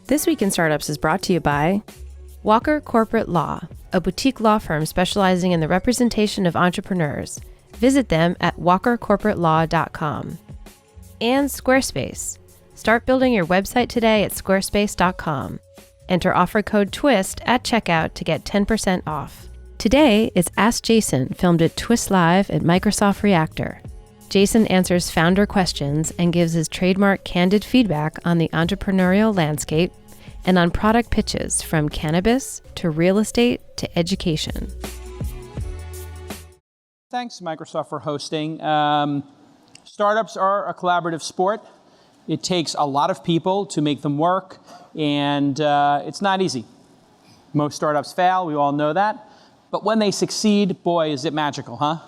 This Week in Startups is brought to you by Walker Corporate Law, a boutique law firm specializing in the representation of entrepreneurs. Visit them at walkercorporatelaw.com. And Squarespace. Start building your website today at squarespace.com. Enter offer code TWIST at checkout to get 10% off. Today is Ask Jason, filmed at Twist Live at Microsoft Reactor. Jason answers founder questions and gives his trademark candid feedback on the entrepreneurial landscape and on product pitches from cannabis to real estate to education. Thanks, Microsoft, for hosting. Startups are a collaborative sport. It takes a lot of people to make them work, and it's not easy. Most startups fail, we all know that. But when they succeed, boy, is it magical, huh?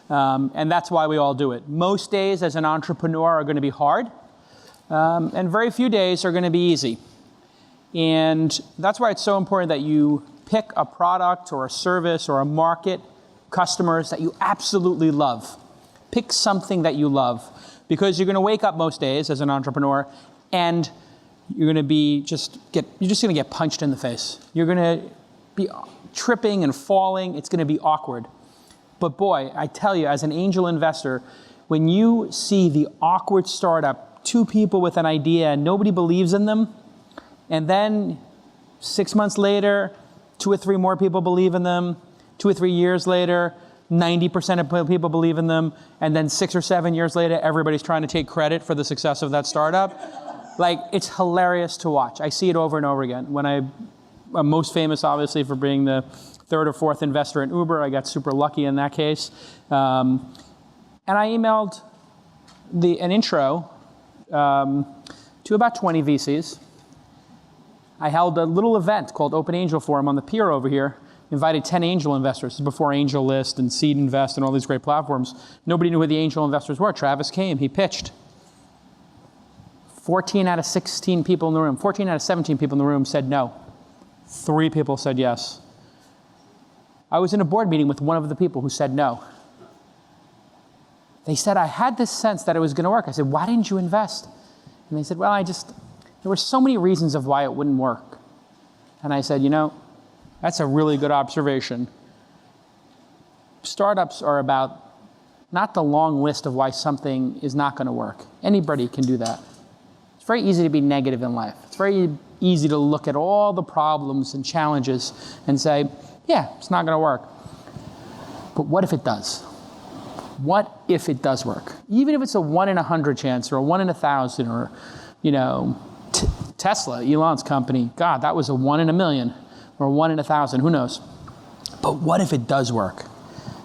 And that's why we all do it. Most days as an entrepreneur are going to be hard, and very few days are going to be easy. And that's why it's so important that you pick a product or a service or a market, customers that you absolutely love. Pick something that you love, because you're going to wake up most days as an entrepreneur and you're going to be you're just going to get punched in the face. You're going to be tripping and falling. It's going to be awkward. But boy, I tell you, as an angel investor, when you see the awkward startup, two people with an idea and nobody believes in them, and then 6 months later, 2 or 3 more people believe in them, 2 or 3 years later, 90% of people believe in them, and then 6 or 7 years later, everybody's trying to take credit for the success of that startup. Like, it's hilarious to watch. I see it over and over again. When I'm most famous, obviously, for being the 3rd or 4th investor in Uber. I got super lucky in that case. And I emailed an intro to about 20 VCs. I held a little event called Open Angel Forum on the pier over here, invited 10 angel investors. This is before AngelList and Seed Invest and all these great platforms. Nobody knew who the angel investors were. Travis came, he pitched. 14 out of 16 people in the room, 14 out of 17 people in the room said no. 3 people said yes. I was in a board meeting with one of the people who said no. They said, I had this sense that it was going to work. I said, why didn't you invest? And they said, well, there were so many reasons of why it wouldn't work. And I said, that's a really good observation. Startups are about not the long list of why something is not going to work. Anybody can do that. It's very easy to be negative in life. It's very easy to look at all the problems and challenges and say, yeah, it's not going to work. But what if it does? What if it does work? Even if it's a 1 in 100 chance or a 1 in 1,000 or, Tesla, Elon's company, God, that was a 1 in a million or 1 in 1,000, who knows? But what if it does work?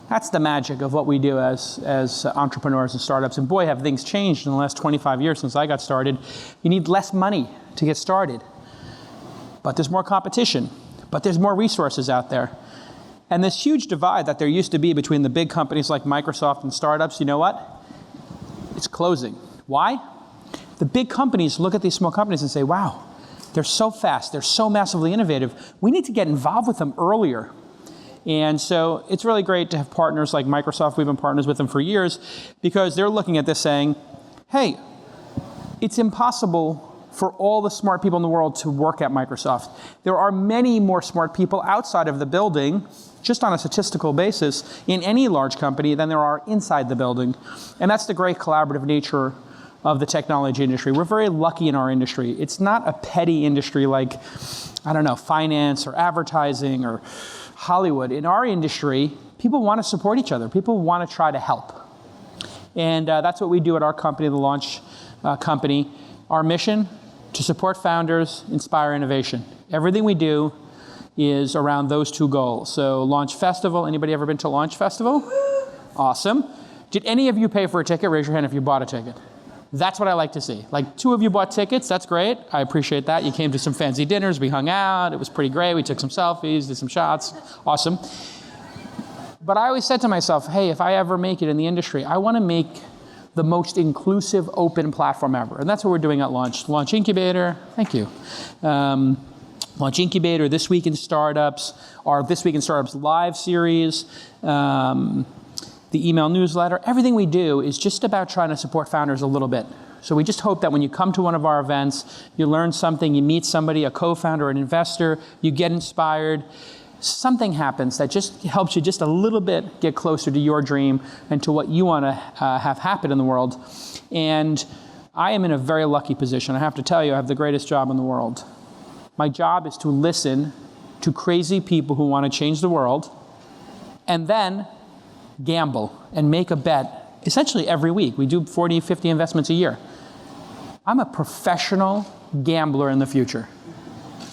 That's the magic of what we do as entrepreneurs and startups. And boy, have things changed in the last 25 years since I got started. You need less money to get started. But there's more competition. But there's more resources out there. And this huge divide that there used to be between the big companies like Microsoft and startups, you know what? It's closing. Why? The big companies look at these small companies and say, wow, they're so fast, they're so massively innovative. We need to get involved with them earlier. And so it's really great to have partners like Microsoft. We've been partners with them for years because they're looking at this saying, hey, it's impossible for all the smart people in the world to work at Microsoft. There are many more smart people outside of the building, just on a statistical basis, in any large company than there are inside the building. And that's the great collaborative nature of the technology industry. We're very lucky in our industry. It's not a petty industry like, finance or advertising or Hollywood. In our industry, people want to support each other. People want to try to help. And that's what we do at our company, the Launch Company. Our mission, to support founders, inspire innovation. Everything we do is around those 2 goals. So Launch Festival, anybody ever been to Launch Festival? Awesome. Did any of you pay for a ticket? Raise your hand if you bought a ticket. That's what I like to see. Like 2 of you bought tickets, that's great. I appreciate that. You came to some fancy dinners, we hung out, it was pretty great. We took some selfies, did some shots, awesome. But I always said to myself, hey, if I ever make it in the industry, I want to make the most inclusive, open platform ever. And that's what we're doing at Launch. Launch Incubator, thank you. Launch Incubator, This Week in Startups, our This Week in Startups live series, the email newsletter. Everything we do is just about trying to support founders a little bit. So we just hope that when you come to one of our events, you learn something, you meet somebody, a co-founder, an investor, you get inspired. Something happens that just helps you just a little bit get closer to your dream and to what you want to have happen in the world. And I am in a very lucky position. I have to tell you, I have the greatest job in the world. My job is to listen to crazy people who want to change the world, and then gamble and make a bet essentially every week. We do 40, 50 investments a year. I'm a professional gambler in the future.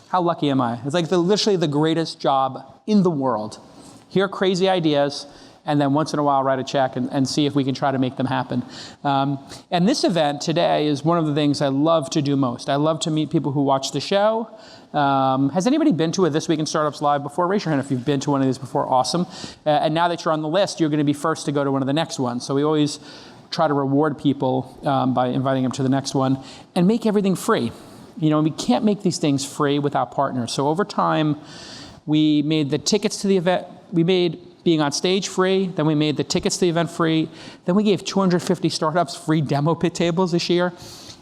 How lucky am I? It's like literally the greatest job in the world. Hear crazy ideas, and then once in a while write a check and see if we can try to make them happen. And this event today is one of the things I love to do most. I love to meet people who watch the show. Has anybody been to a This Week in Startups Live before? Raise your hand if you've been to one of these before. Awesome. And now that you're on the list, you're going to be first to go to one of the next ones. So we always try to reward people by inviting them to the next one and make everything free. You know, we can't make these things free without partners. So over time, we made the tickets to the event, we made being on stage free, then we made the tickets to the event free, then we gave 250 startups free demo pit tables this year.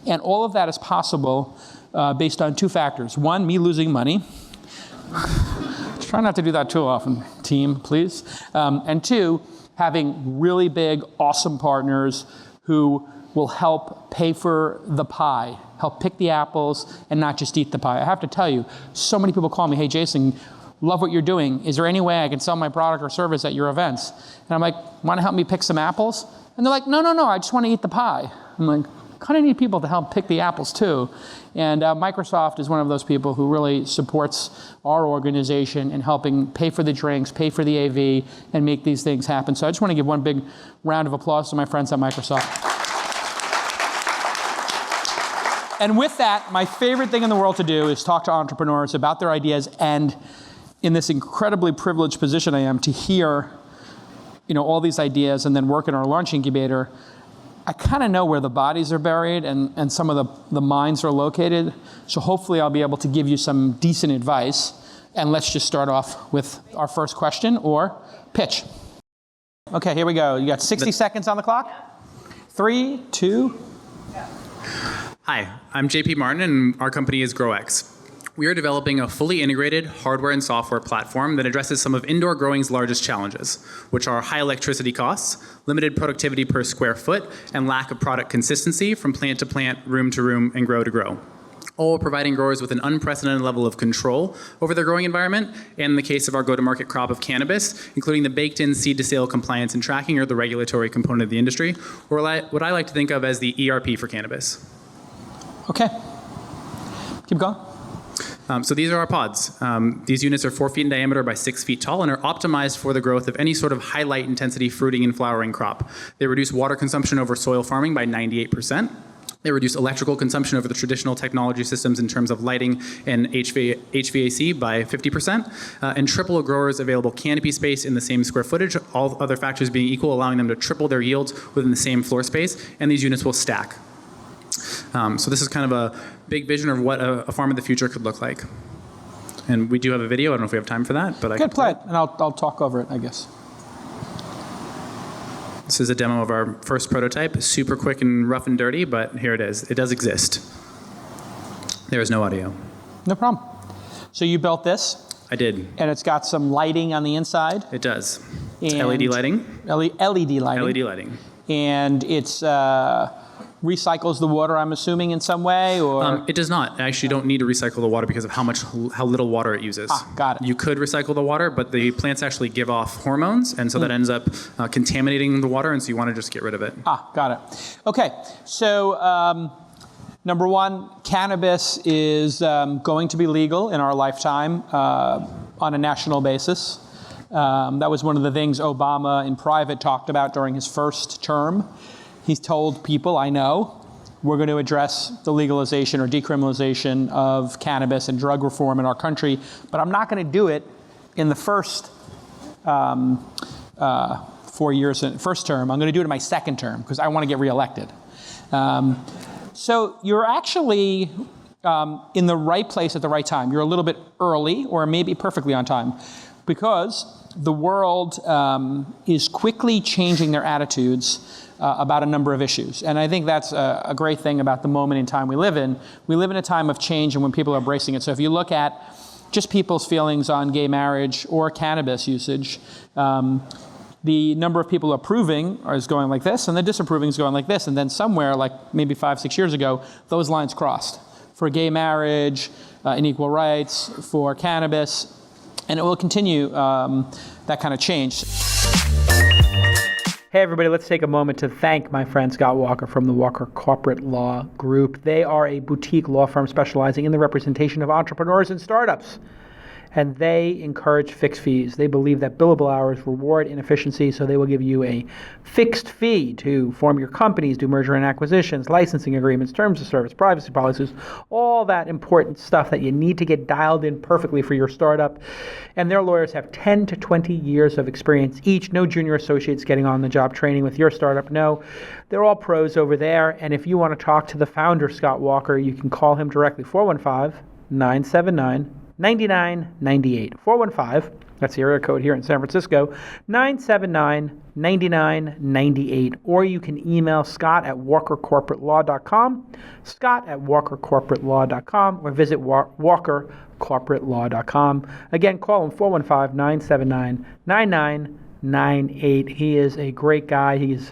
And all of that is possible based on two factors. One, me losing money. Try not to do that too often, team, please. And two, having really big, awesome partners who will help pay for the pie, help pick the apples, and not just eat the pie. I have to tell you, so many people call me, hey, Jason, love what you're doing. Is there any way I can sell my product or service at your events? And I'm like, want to help me pick some apples? And they're like, no, I just want to eat the pie. I'm like, kind of need people to help pick the apples too. And Microsoft is one of those people who really supports our organization in helping pay for the drinks, pay for the AV, and make these things happen. So I just want to give one big round of applause to my friends at Microsoft. And with that, my favorite thing in the world to do is talk to entrepreneurs about their ideas, and in this incredibly privileged position I am to hear, you know, all these ideas and then work in our launch incubator. I kind of know where the bodies are buried and some of the minds are located. So hopefully I'll be able to give you some decent advice. And let's just start off with our first question or pitch. Okay, here we go. You got 60 seconds on the clock. 3, 2. Hi, I'm JP Martin, and our company is GrowX. We are developing a fully integrated hardware and software platform that addresses some of indoor growing's largest challenges, which are high electricity costs, limited productivity per square foot, and lack of product consistency from plant to plant, room to room, and grow to grow. All while providing growers with an unprecedented level of control over their growing environment, and in the case of our go-to-market crop of cannabis, including the baked-in seed-to-sale compliance and tracking, or the regulatory component of the industry, or what I like to think of as the ERP for cannabis. Okay, keep going. So these are our pods. These units are 4 feet in diameter by 6 feet tall and are optimized for the growth of any sort of high light intensity fruiting and flowering crop. They reduce water consumption over soil farming by 98%. They reduce electrical consumption over the traditional technology systems in terms of lighting and HVAC by 50%, and triple a grower's available canopy space in the same square footage, all other factors being equal, allowing them to triple their yields within the same floor space, and these units will stack. So this is kind of a big vision of what a farm of the future could look like. And we do have a video. I don't know if we have time for that, but I can play it, and I'll talk over it, I guess. This is a demo of our first prototype. Super quick and rough and dirty, but here it is. It does exist. There is no audio. No problem. So you built this? I did. And it's got some lighting on the inside? It does. It's LED lighting. LED lighting. LED lighting. And it's recycles the water, I'm assuming, in some way, or? It does not. I actually don't need to recycle the water because of how little water it uses. Got it. You could recycle the water, but the plants actually give off hormones, and so that ends up contaminating the water, and so you want to just get rid of it. Got it. Okay, so number one, cannabis is going to be legal in our lifetime on a national basis. That was one of the things Obama in private talked about during his first term. He's told people, I know, we're going to address the legalization or decriminalization of cannabis and drug reform in our country, but I'm not going to do it in the first 4 years, first term. I'm going to do it in my second term because I want to get reelected. So you're actually in the right place at the right time. You're a little bit early or maybe perfectly on time. because the world is quickly changing their attitudes about a number of issues. And I think that's a great thing about the moment in time we live in. We live in a time of change and when people are embracing it. So if you look at just people's feelings on gay marriage or cannabis usage, the number of people approving is going like this, and the disapproving is going like this. And then somewhere, like maybe 5-6 years ago, those lines crossed. For gay marriage, and equal rights, for cannabis, and it will continue that kind of change. Hey everybody, let's take a moment to thank my friend Scott Walker from the Walker Corporate Law Group. They are a boutique law firm specializing in the representation of entrepreneurs and startups. And they encourage fixed fees. They believe that billable hours reward inefficiency, so they will give you a fixed fee to form your companies, do merger and acquisitions, licensing agreements, terms of service, privacy policies, all that important stuff that you need to get dialed in perfectly for your startup. And their lawyers have 10 to 20 years of experience each. No junior associates getting on the job training with your startup. No, they're all pros over there. And if you want to talk to the founder, Scott Walker, you can call him directly, 415-979-9998. 415, that's the area code here in San Francisco, 979-9998. Or you can email Scott at walkercorporatelaw.com, Scott at walkercorporatelaw.com, or visit walkercorporatelaw.com. Again, call him 415-979-9998. He is a great guy. He's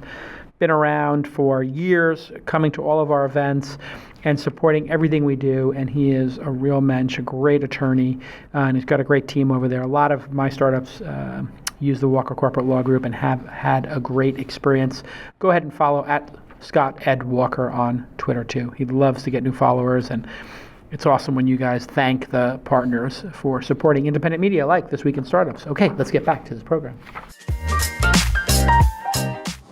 been around for years, coming to all of our events and supporting everything we do, and he is a real mensch, a great attorney, and he's got a great team over there. A lot of my startups use the Walker Corporate Law Group and have had a great experience. Go ahead and follow at Scott Ed Walker on Twitter too. He loves to get new followers, and it's awesome when you guys thank the partners for supporting independent media like This Week in Startups. Okay, let's get back to this program.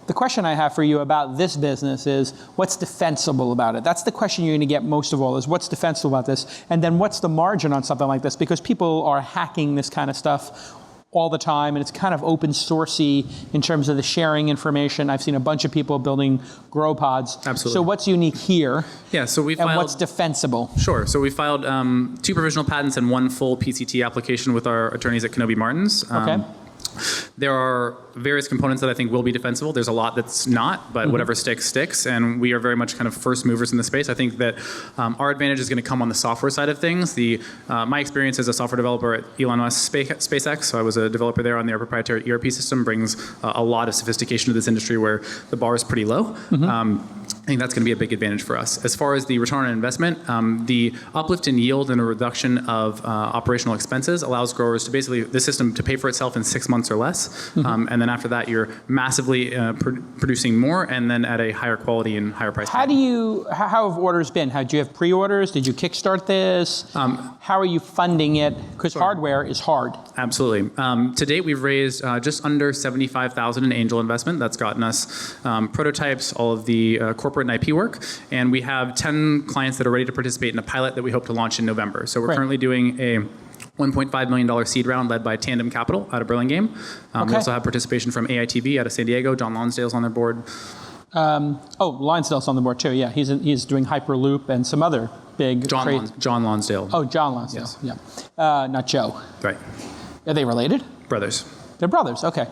The question I have for you about this business is, what's defensible about it? That's the question you're going to get most of all, is what's defensible about this? And then what's the margin on something like this? Because people are hacking this kind of stuff all the time, and it's kind of open sourcey in terms of the sharing information. I've seen a bunch of people building grow pods. Absolutely. So what's unique here? Yeah, so we filed, and what's defensible? Sure. So we filed 2 provisional patents and 1 full PCT application with our attorneys at Kenobi Martins. Okay. There are various components that I think will be defensible. There's a lot that's not, but whatever sticks, sticks. And we are very much kind of first movers in the space. I think that our advantage is going to come on the software side of things. My experience as a software developer at Elon Musk's SpaceX, so I was a developer there on their proprietary ERP system, brings a lot of sophistication to this industry where the bar is pretty low. I think that's going to be a big advantage for us. As far as the return on investment, the uplift in yield and a reduction of operational expenses allows growers to basically, the system to pay for itself in 6 months or less. And then after that, you're massively producing more and then at a higher quality and higher price. How have orders been? Do you have pre-orders? Did you kickstart this? How are you funding it? Because hardware is hard. Absolutely. To date, we've raised just under $75,000 in angel investment. That's gotten us prototypes, all of the corporate and IP work, and we have 10 clients that are ready to participate in a pilot that we hope to launch in November. So we're currently doing a $1.5 million seed round led by Tandem Capital out of Burlingame. We also have participation from AITV out of San Diego. John Lonsdale's on their board. Lonsdale's on the board too. Yeah, he's doing Hyperloop and some other big. John Lonsdale. Oh, John Lonsdale. Yes. Yeah, not Joe. Right. Are they related? Brothers. They're brothers. Okay.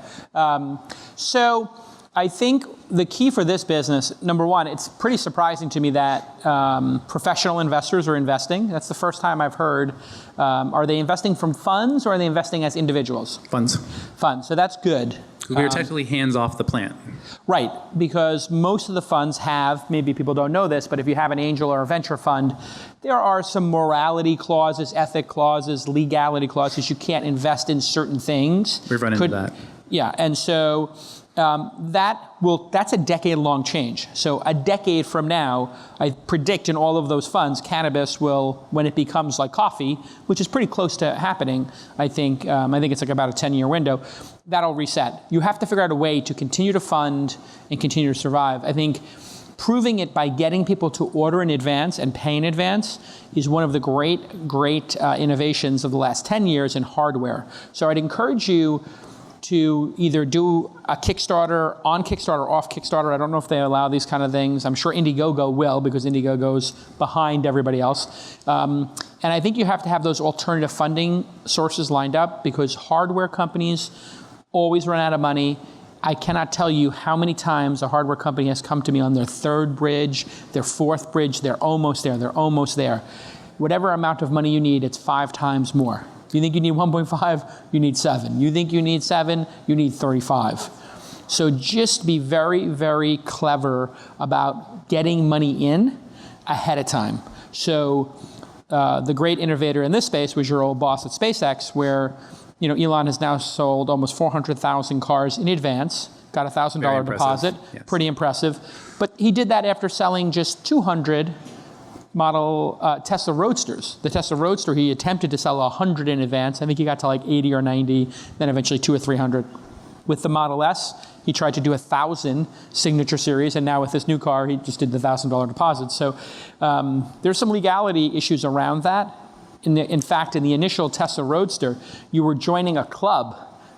So I think the key for this business, number one, it's pretty surprising to me that professional investors are investing. That's the first time I've heard. Are they investing from funds or are they investing as individuals? Funds. Funds. So that's good. We are technically hands off the plant. Right, because most of the funds have, maybe people don't know this, but if you have an angel or a venture fund, there are some morality clauses, ethic clauses, legality clauses. You can't invest in certain things. We've run into that. Yeah, and so that's a decade-long change. So a decade from now, I predict in all of those funds, cannabis will, when it becomes like coffee, which is pretty close to happening, I think it's like about a 10-year window, that'll reset. You have to figure out a way to continue to fund and continue to survive. I think proving it by getting people to order in advance and pay in advance is one of the great innovations of the last 10 years in hardware. So I'd encourage you, to either do a Kickstarter, on Kickstarter, off Kickstarter. I don't know if they allow these kind of things. I'm sure Indiegogo will, because Indiegogo's behind everybody else. And I think you have to have those alternative funding sources lined up, because hardware companies always run out of money. I cannot tell you how many times a hardware company has come to me on their third bridge, their fourth bridge. They're almost there. They're almost there. Whatever amount of money you need, it's 5 times more. You think you need 1.5, you need 7. You think you need 7, you need 35. So just be very, very clever about getting money in ahead of time. So the great innovator in this space was your old boss at SpaceX, where Elon has now sold almost 400,000 cars in advance, got a $1,000 deposit, yes. Pretty impressive. But he did that after selling just 200 model Tesla Roadsters. The Tesla Roadster, he attempted to sell 100 in advance. I think he got to like 80 or 90, then eventually 200 or 300. With the Model S, he tried to do 1,000 signature series, and now with this new car, he just did the $1,000 deposit. So there's some legality issues around that. In fact, in the initial Tesla Roadster, you were joining a club.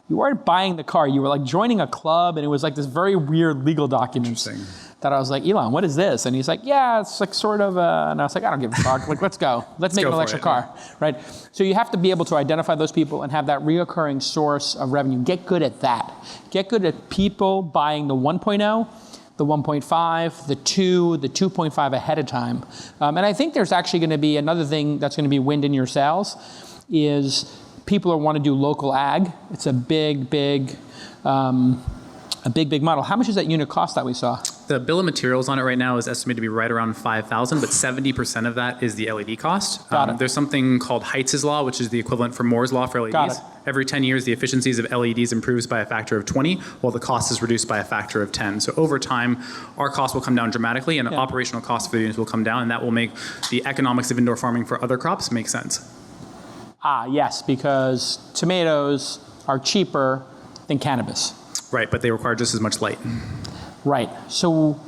You weren't buying the car. You were like joining a club, and it was like this very weird legal document that I was like, Elon, what is this? And he's like, yeah, it's like sort of, and I was like, I don't give a fuck. Like, let's go. Let's make an electric car, right? So you have to be able to identify those people and have that reoccurring source of revenue. Get good at that. Get good at people buying the 1.0, the 1.5, the 2, the 2.5 ahead of time. And I think there's actually going to be another thing that's going to be wind in your sails is people who want to do local ag. It's a big model. How much does that unit cost that we saw? The bill of materials on it right now is estimated to be right around $5,000, but 70% of that is the LED cost. Got it. There's something called Heitz's law, which is the equivalent for Moore's law for LEDs. Got it. Every 10 years, the efficiencies of LEDs improves by a factor of 20, while the cost is reduced by a factor of 10. So over time, our cost will come down dramatically, and operational costs for the units will come down, and that will make the economics of indoor farming for other crops make sense. Yes, because tomatoes are cheaper than cannabis. Right, but they require just as much light. Right. So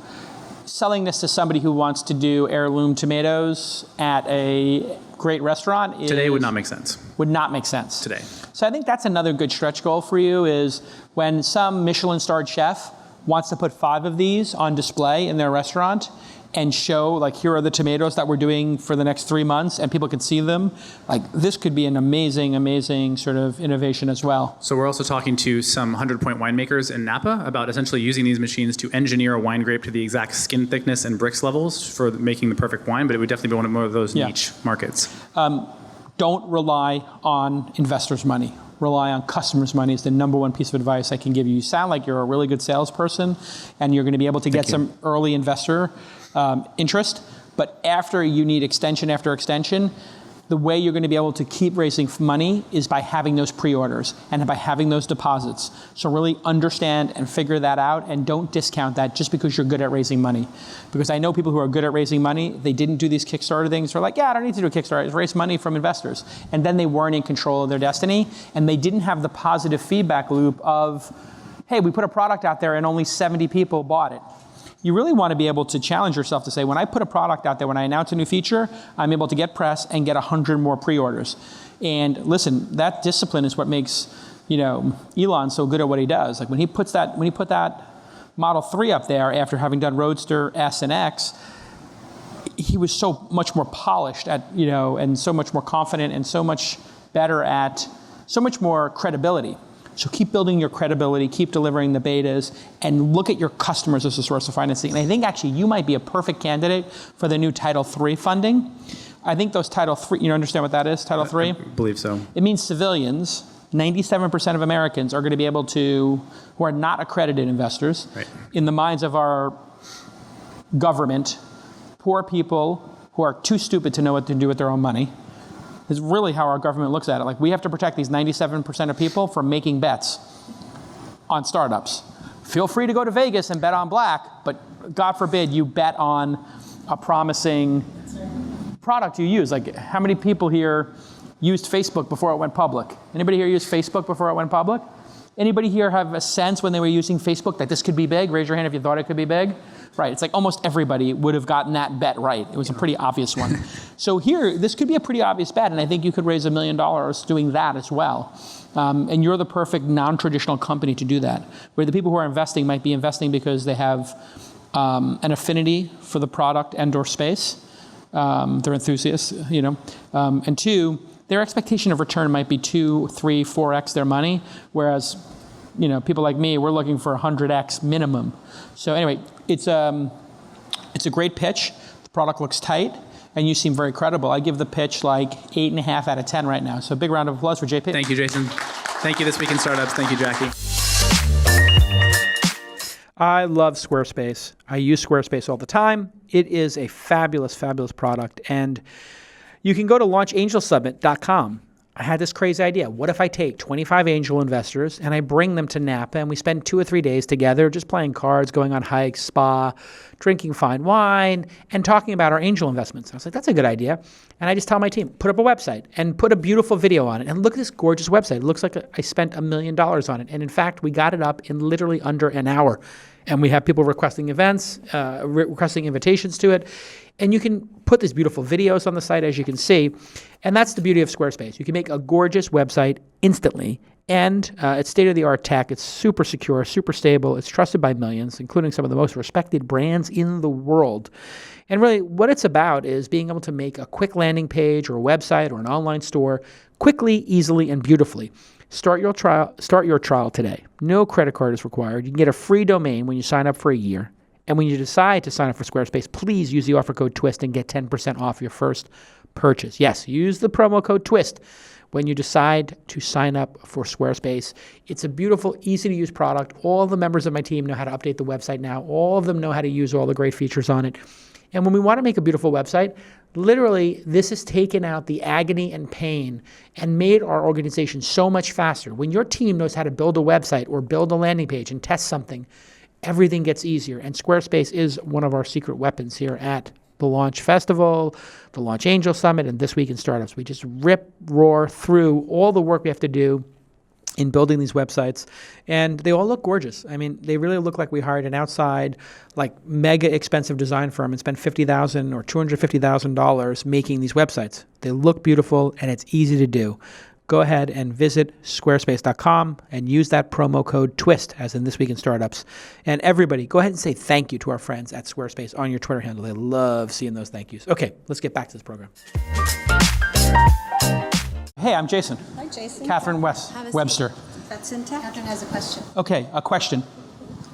selling this to somebody who wants to do heirloom tomatoes at a great restaurant today would not make sense. Would not make sense. Today. So I think that's another good stretch goal for you is when some Michelin-starred chef wants to put 5 of these on display in their restaurant and show, like, here are the tomatoes that we're doing for the next 3 months, and people can see them. Like, this could be an amazing sort of innovation as well. So we're also talking to some 100-point winemakers in Napa about essentially using these machines to engineer a wine grape to the exact skin thickness and brix levels for making the perfect wine, but it would definitely be one of those niche markets. Don't rely on investors' money. Rely on customers' money is the number one piece of advice I can give you. You sound like you're a really good salesperson, and you're going to be able to get some early investor interest, but after you need extension after extension, the way you're going to be able to keep raising money is by having those pre-orders and by having those deposits. So really understand and figure that out, and don't discount that just because you're good at raising money. Because I know people who are good at raising money, they didn't do these Kickstarter things. They're like, yeah, I don't need to do a Kickstarter. I just raise money from investors. And then they weren't in control of their destiny, and they didn't have the positive feedback loop of, hey, we put a product out there and only 70 people bought it. You really want to be able to challenge yourself to say, when I put a product out there, when I announce a new feature, I'm able to get press and get 100 more pre-orders. And listen, that discipline is what makes, Elon so good at what he does. Like when he put that Model 3 up there after having done Roadster, S, and X, he was so much more polished at, and so much more confident and so much better at, so much more credibility. So keep building your credibility, keep delivering the betas, and look at your customers as a source of financing. And I think actually you might be a perfect candidate for the new Title III funding. I think those Title III, you understand what that is, Title III? I believe so. It means civilians, 97% of Americans are going to be able to, who are not accredited investors, right, in the minds of our government, poor people who are too stupid to know what to do with their own money, is really how our government looks at it. Like, we have to protect these 97% of people from making bets on startups. Feel free to go to Vegas and bet on black, but God forbid you bet on a promising product you use. Like, how many people here used Facebook before it went public? Anybody here use Facebook before it went public? Anybody here have a sense when they were using Facebook that this could be big? Raise your hand if you thought it could be big. right? It's like almost everybody would have gotten that bet right. It was a pretty obvious one. So here, this could be a pretty obvious bet, and I think you could raise $1 million doing that as well. And you're the perfect non-traditional company to do that, where the people who are investing might be investing because they have an affinity for the product and or space. They're enthusiasts, and two, their expectation of return might be 2, 3, 4x their money, whereas people like me, we're looking for 100x minimum. So anyway, it's a great pitch. The product looks tight, and you seem very credible. I give the pitch like 8.5 out of 10 right now. So big round of applause for JP. Thank you, Jason. Thank you, This Week in Startups. Thank you, Jackie. I love Squarespace. I use Squarespace all the time. It is a fabulous, fabulous product. And you can go to launchangelsummit.com. I had this crazy idea. What if I take 25 angel investors and I bring them to Napa and we spend 2 or 3 days together just playing cards, going on hikes, spa, drinking fine wine, and talking about our angel investments. I was like, that's a good idea. And I just tell my team, put up a website and put a beautiful video on it. And look at this gorgeous website. It looks like I spent $1 million on it. And in fact, we got it up in literally under an hour. And we have people requesting events, requesting invitations to it. And you can put these beautiful videos on the site, as you can see. And that's the beauty of Squarespace. You can make a gorgeous website instantly. And it's state-of-the-art tech. It's super secure, super stable. It's trusted by millions, including some of the most respected brands in the world. And really, what it's about is being able to make a quick landing page or a website or an online store quickly, easily, and beautifully. Start your trial today. No credit card is required. You can get a free domain when you sign up for a year. And when you decide to sign up for Squarespace, please use the offer code TWIST and get 10% off your first purchase. Yes, use the promo code TWIST when you decide to sign up for Squarespace. It's a beautiful, easy-to-use product. All the members of my team know how to update the website now. All of them know how to use all the great features on it. And when we want to make a beautiful website, literally, this has taken out the agony and pain and made our organization so much faster. When your team knows how to build a website or build a landing page and test something, everything gets easier. And Squarespace is one of our secret weapons here at the Launch Festival, the Launch Angel Summit, and This Week in Startups. We just roar through all the work we have to do in building these websites, and they all look gorgeous. I mean, they really look like we hired an outside, like mega expensive design firm and spent $50,000 or $250,000 making these websites. They look beautiful, and it's easy to do. Go ahead and visit squarespace.com and use that promo code TWIST, as in This Week in Startups. And everybody, go ahead and say thank you to our friends at Squarespace on your Twitter handle. They love seeing those thank yous. Okay, let's get back to this program. Hey, I'm Jason. Hi, Jason. Katherine Webster. That's in tech. Katherine has a question. Okay, a question.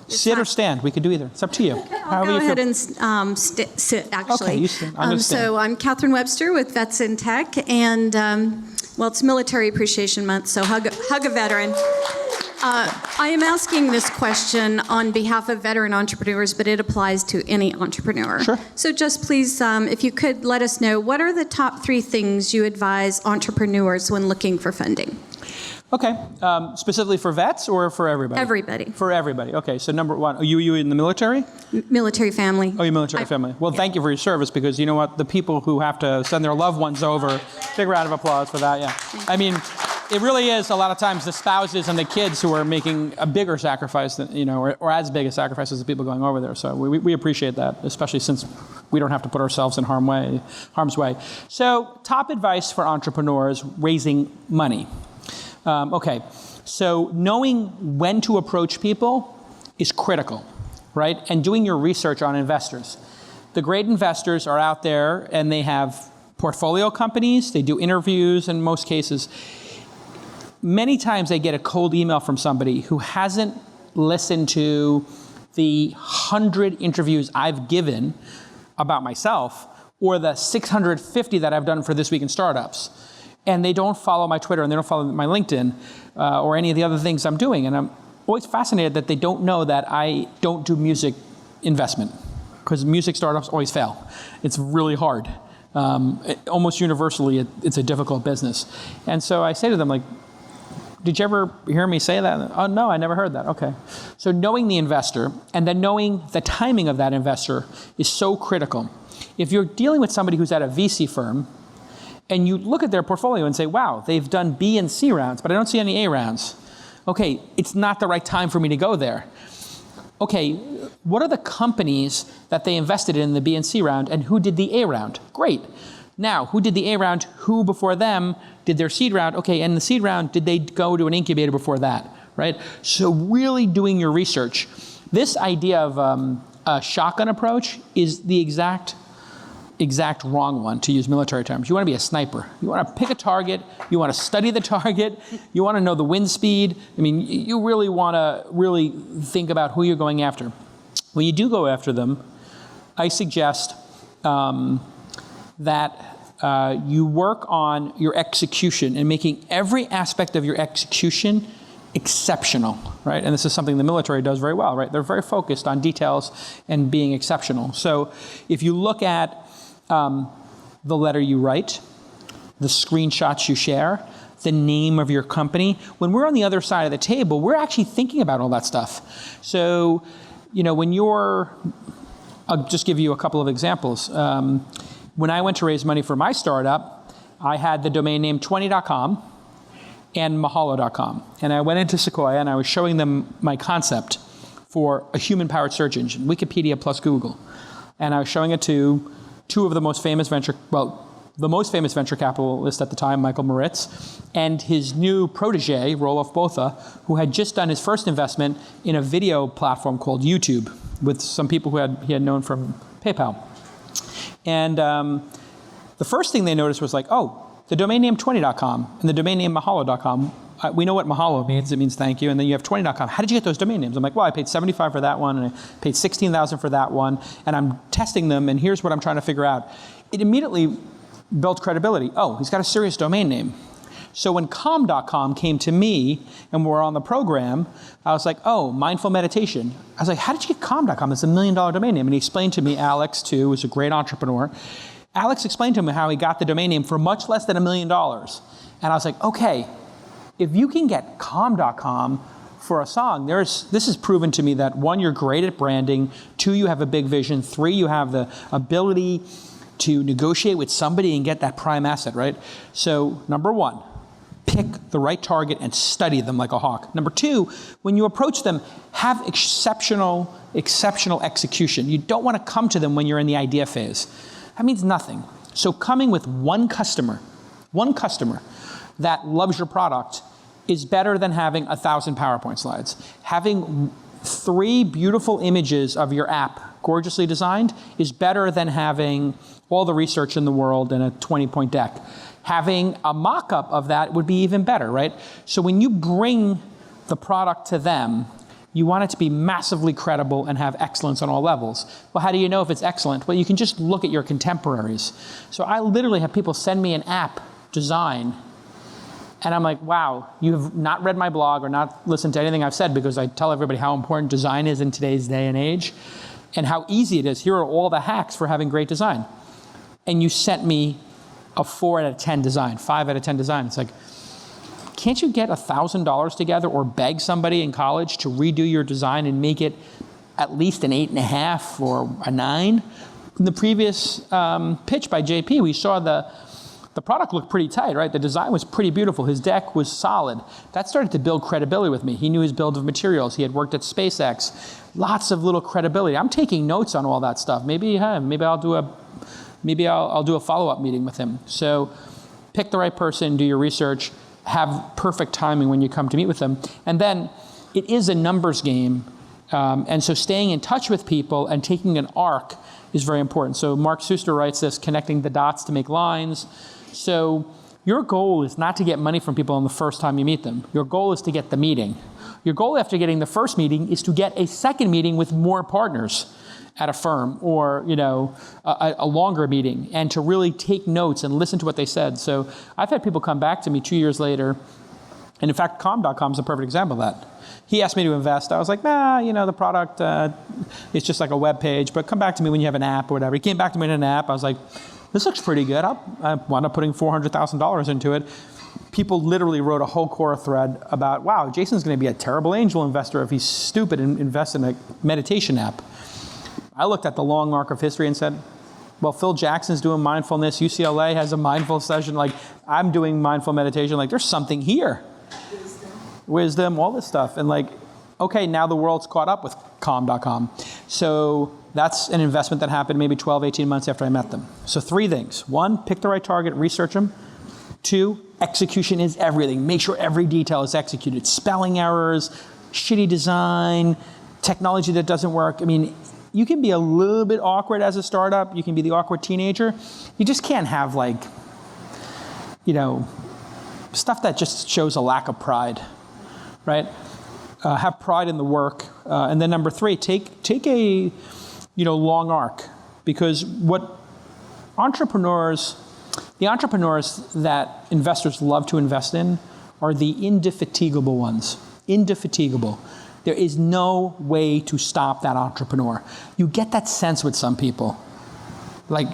Sit or stand? We could do either. It's up to you. I'll go ahead and sit, actually. Okay, you sit. I'm going to stand. So I'm Katherine Webster with Vets in Tech, and well, it's Military Appreciation Month, so hug a veteran. I am asking this question on behalf of veteran entrepreneurs, but it applies to any entrepreneur. Sure. So just please, if you could let us know, what are the top 3 things you advise entrepreneurs when looking for funding? Okay. Specifically for vets or for everybody? Everybody. For everybody. Okay. So number 1, are you in the military? Military family. Oh, you're military family. Well, thank you for your service, because you know what? The people who have to send their loved ones over, big round of applause for that, yeah. I mean, it really is a lot of times the spouses and the kids who are making a bigger sacrifice than, or as big a sacrifice as the people going over there. So we appreciate that, especially since we don't have to put ourselves in harm's way. So top advice for entrepreneurs raising money. Okay, so knowing when to approach people is critical, right? And doing your research on investors. The great investors are out there and they have portfolio companies, they do interviews in most cases. Many times they get a cold email from somebody who hasn't listened to the 100 interviews I've given about myself or the 650 that I've done for This Week in Startups. And they don't follow my Twitter and they don't follow my LinkedIn or any of the other things I'm doing. And I'm always fascinated that they don't know that I don't do music investment, because music startups always fail. It's really hard. Almost universally, it's a difficult business. And so I say to them, like, did you ever hear me say that? Oh, no, I never heard that. Okay. So knowing the investor and then knowing the timing of that investor is so critical. If you're dealing with somebody who's at a VC firm, and you look at their portfolio and say, wow, they've done B and C rounds, but I don't see any A rounds. Okay, it's not the right time for me to go there. Okay, what are the companies that they invested in the B and C round, and who did the A round? Great. Now, who did the A round? Who before them did their seed round? Okay, and the seed round, did they go to an incubator before that, right? So really doing your research. This idea of a shotgun approach is the exact wrong one, to use military terms. You want to be a sniper. You want to pick a target. You want to study the target. You want to know the wind speed. I mean, you really want to really think about who you're going after. When you do go after them, I suggest that you work on your execution and making every aspect of your execution exceptional, right? And this is something the military does very well, right? They're very focused on details and being exceptional. So if you look at the letter you write, the screenshots you share, the name of your company, when we're on the other side of the table, we're actually thinking about all that stuff. So, you know, when I'll just give you a couple of examples. When I went to raise money for my startup, I had the domain name 20.com and mahalo.com. And I went into Sequoia and I was showing them my concept for a human-powered search engine, Wikipedia plus Google. And I was showing it to two of the most famous the most famous venture capitalist at the time, Michael Moritz, and his new protege, Roelof Botha, who had just done his first investment in a video platform called YouTube with some people he had known from PayPal. And the first thing they noticed was like, oh, the domain name 20.com and the domain name mahalo.com. We know what mahalo means. It means thank you. And then you have 20.com. How did you get those domain names? I'm like, well, I paid $75 for that one, and I paid $16,000 for that one, and I'm testing them, and here's what I'm trying to figure out. It immediately built credibility. Oh, he's got a serious domain name. So when calm.com came to me and we're on the program, I was like, oh, mindful meditation. I was like, how did you get calm.com? It's $1 million domain name. And he explained to me, Alex, too, who's a great entrepreneur. Alex explained to me how he got the domain name for much less than $1 million. And I was like, okay, if you can get calm.com for a song, this has proven to me that 1, you're great at branding, 2, you have a big vision, 3, you have the ability to negotiate with somebody and get that prime asset, right? So number 1, pick the right target and study them like a hawk. Number 2, when you approach them, have exceptional execution. You don't want to come to them when you're in the idea phase. That means nothing. So coming with one customer that loves your product is better than having 1,000 PowerPoint slides. Having 3 beautiful images of your app, gorgeously designed, is better than having all the research in the world in a 20-point deck. Having a mock-up of that would be even better, right? So when you bring the product to them, you want it to be massively credible and have excellence on all levels. Well, how do you know if it's excellent? Well, you can just look at your contemporaries. So I literally have people send me an app design, and I'm like, wow, you have not read my blog or not listened to anything I've said, because I tell everybody how important design is in today's day and age and how easy it is. Here are all the hacks for having great design. And you sent me a 4 out of 10 design, 5 out of 10 design. It's like, can't you get $1,000 together or beg somebody in college to redo your design and make it at least an 8.5 or a 9? In the previous pitch by JP, we saw the product looked pretty tight, right? The design was pretty beautiful. His deck was solid. That started to build credibility with me. He knew his build of materials. He had worked at SpaceX. Lots of little credibility. I'm taking notes on all that stuff. Maybe I'll do a follow-up meeting with him. So pick the right person, do your research, have perfect timing when you come to meet with them. And then it is a numbers game. And so staying in touch with people and taking an arc is very important. So Mark Suster writes this, connecting the dots to make lines. So your goal is not to get money from people on the first time you meet them. Your goal is to get the meeting. Your goal after getting the first meeting is to get a second meeting with more partners at a firm, or a longer meeting, and to really take notes and listen to what they said. So I've had people come back to me 2 years later, and in fact, calm.com is a perfect example of that. He asked me to invest. I was like, the product, it's just like a web page, but come back to me when you have an app or whatever. He came back to me in an app. I was like, this looks pretty good. I wound up putting $400,000 into it. People literally wrote a whole core thread about, wow, Jason's going to be a terrible angel investor if he's stupid and invests in a meditation app. I looked at the long arc of history and said, well, Phil Jackson's doing mindfulness. UCLA has a mindful session. Like, I'm doing mindful meditation. Like, there's something here. Wisdom, all this stuff. And like, okay, now the world's caught up with calm.com. So that's an investment that happened maybe 12, 18 months after I met them. So 3 things. 1, pick the right target, research them. 2, execution is everything. Make sure every detail is executed. Spelling errors, shitty design, technology that doesn't work. I mean, you can be a little bit awkward as a startup. You can be the awkward teenager. You just can't have stuff that just shows a lack of pride, right? Have pride in the work. And then number 3, take a long arc, because what the entrepreneurs that investors love to invest in are the indefatigable ones. Indefatigable. There is no way to stop that entrepreneur. You get that sense with some people. You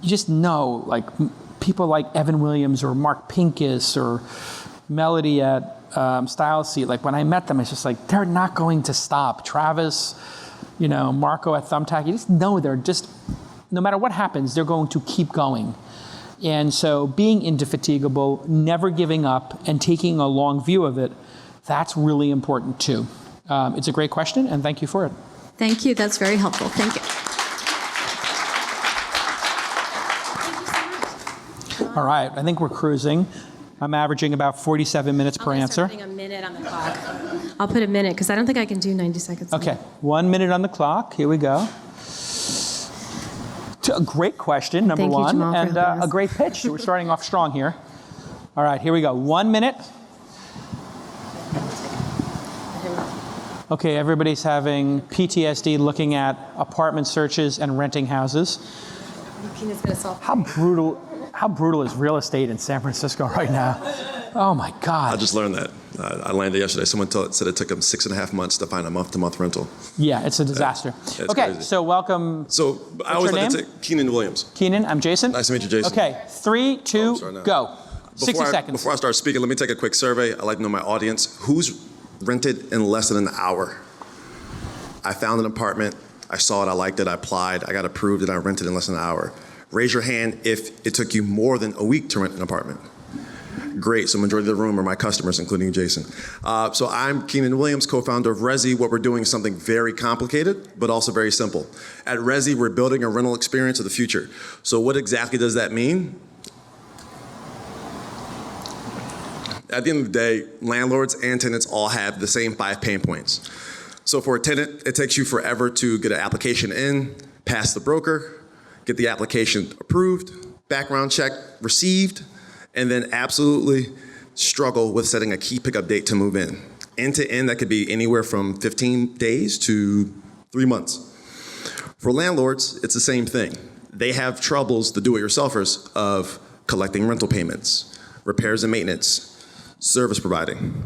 just know, people like Evan Williams or Mark Pincus or Melody at Style Seat, when I met them, it's just they're not going to stop. Travis, Marco at Thumbtack, you just know no matter what happens, they're going to keep going. And so being indefatigable, never giving up, and taking a long view of it, that's really important too. It's a great question, and thank you for it. Thank you. That's very helpful. Thank you. All right, I think we're cruising. I'm averaging about 47 minutes per answer. I'm putting a minute on the clock. I'll put a minute, because I don't think I can do 90 seconds. Okay, 1 minute on the clock. Here we go. A great question, number Thank you, one, Jamal, for and helping us. a great pitch. We're starting off strong here. All right, here we go. 1 minute. Okay, everybody's having PTSD looking at apartment searches and renting houses. Keenan's gonna solve. How brutal is real estate in San Francisco right now? Oh my God. I just learned that. I landed yesterday. Someone said it took them 6.5 months to find a month-to-month rental. Yeah, it's a disaster. It's Okay, crazy. so welcome. So I always like to say Keenan Williams. Keenan, I'm Jason. Nice to meet you, Jason. Okay, 3, 2, go. 60 seconds. Before I start speaking, let me take a quick survey. I'd like to know my audience. Who's rented in less than an hour? I found an apartment. I saw it. I liked it. I applied. I got approved, and I rented in less than an hour. Raise your hand if it took you more than a week to rent an apartment. Great, so majority of the room are my customers, including Jason. So I'm Keenan Williams, co-founder of REZI. What we're doing is something very complicated, but also very simple. At REZI, we're building a rental experience of the future. So what exactly does that mean? At the end of the day, landlords and tenants all have the same 5 pain points. So for a tenant, it takes you forever to get an application in, pass the broker, get the application approved, background check received, and then absolutely struggle with setting a key pickup date to move in. End to end, that could be anywhere from 15 days to 3 months. For landlords, it's the same thing. They have troubles, the do-it-yourselfers, of collecting rental payments, repairs and maintenance, service providing.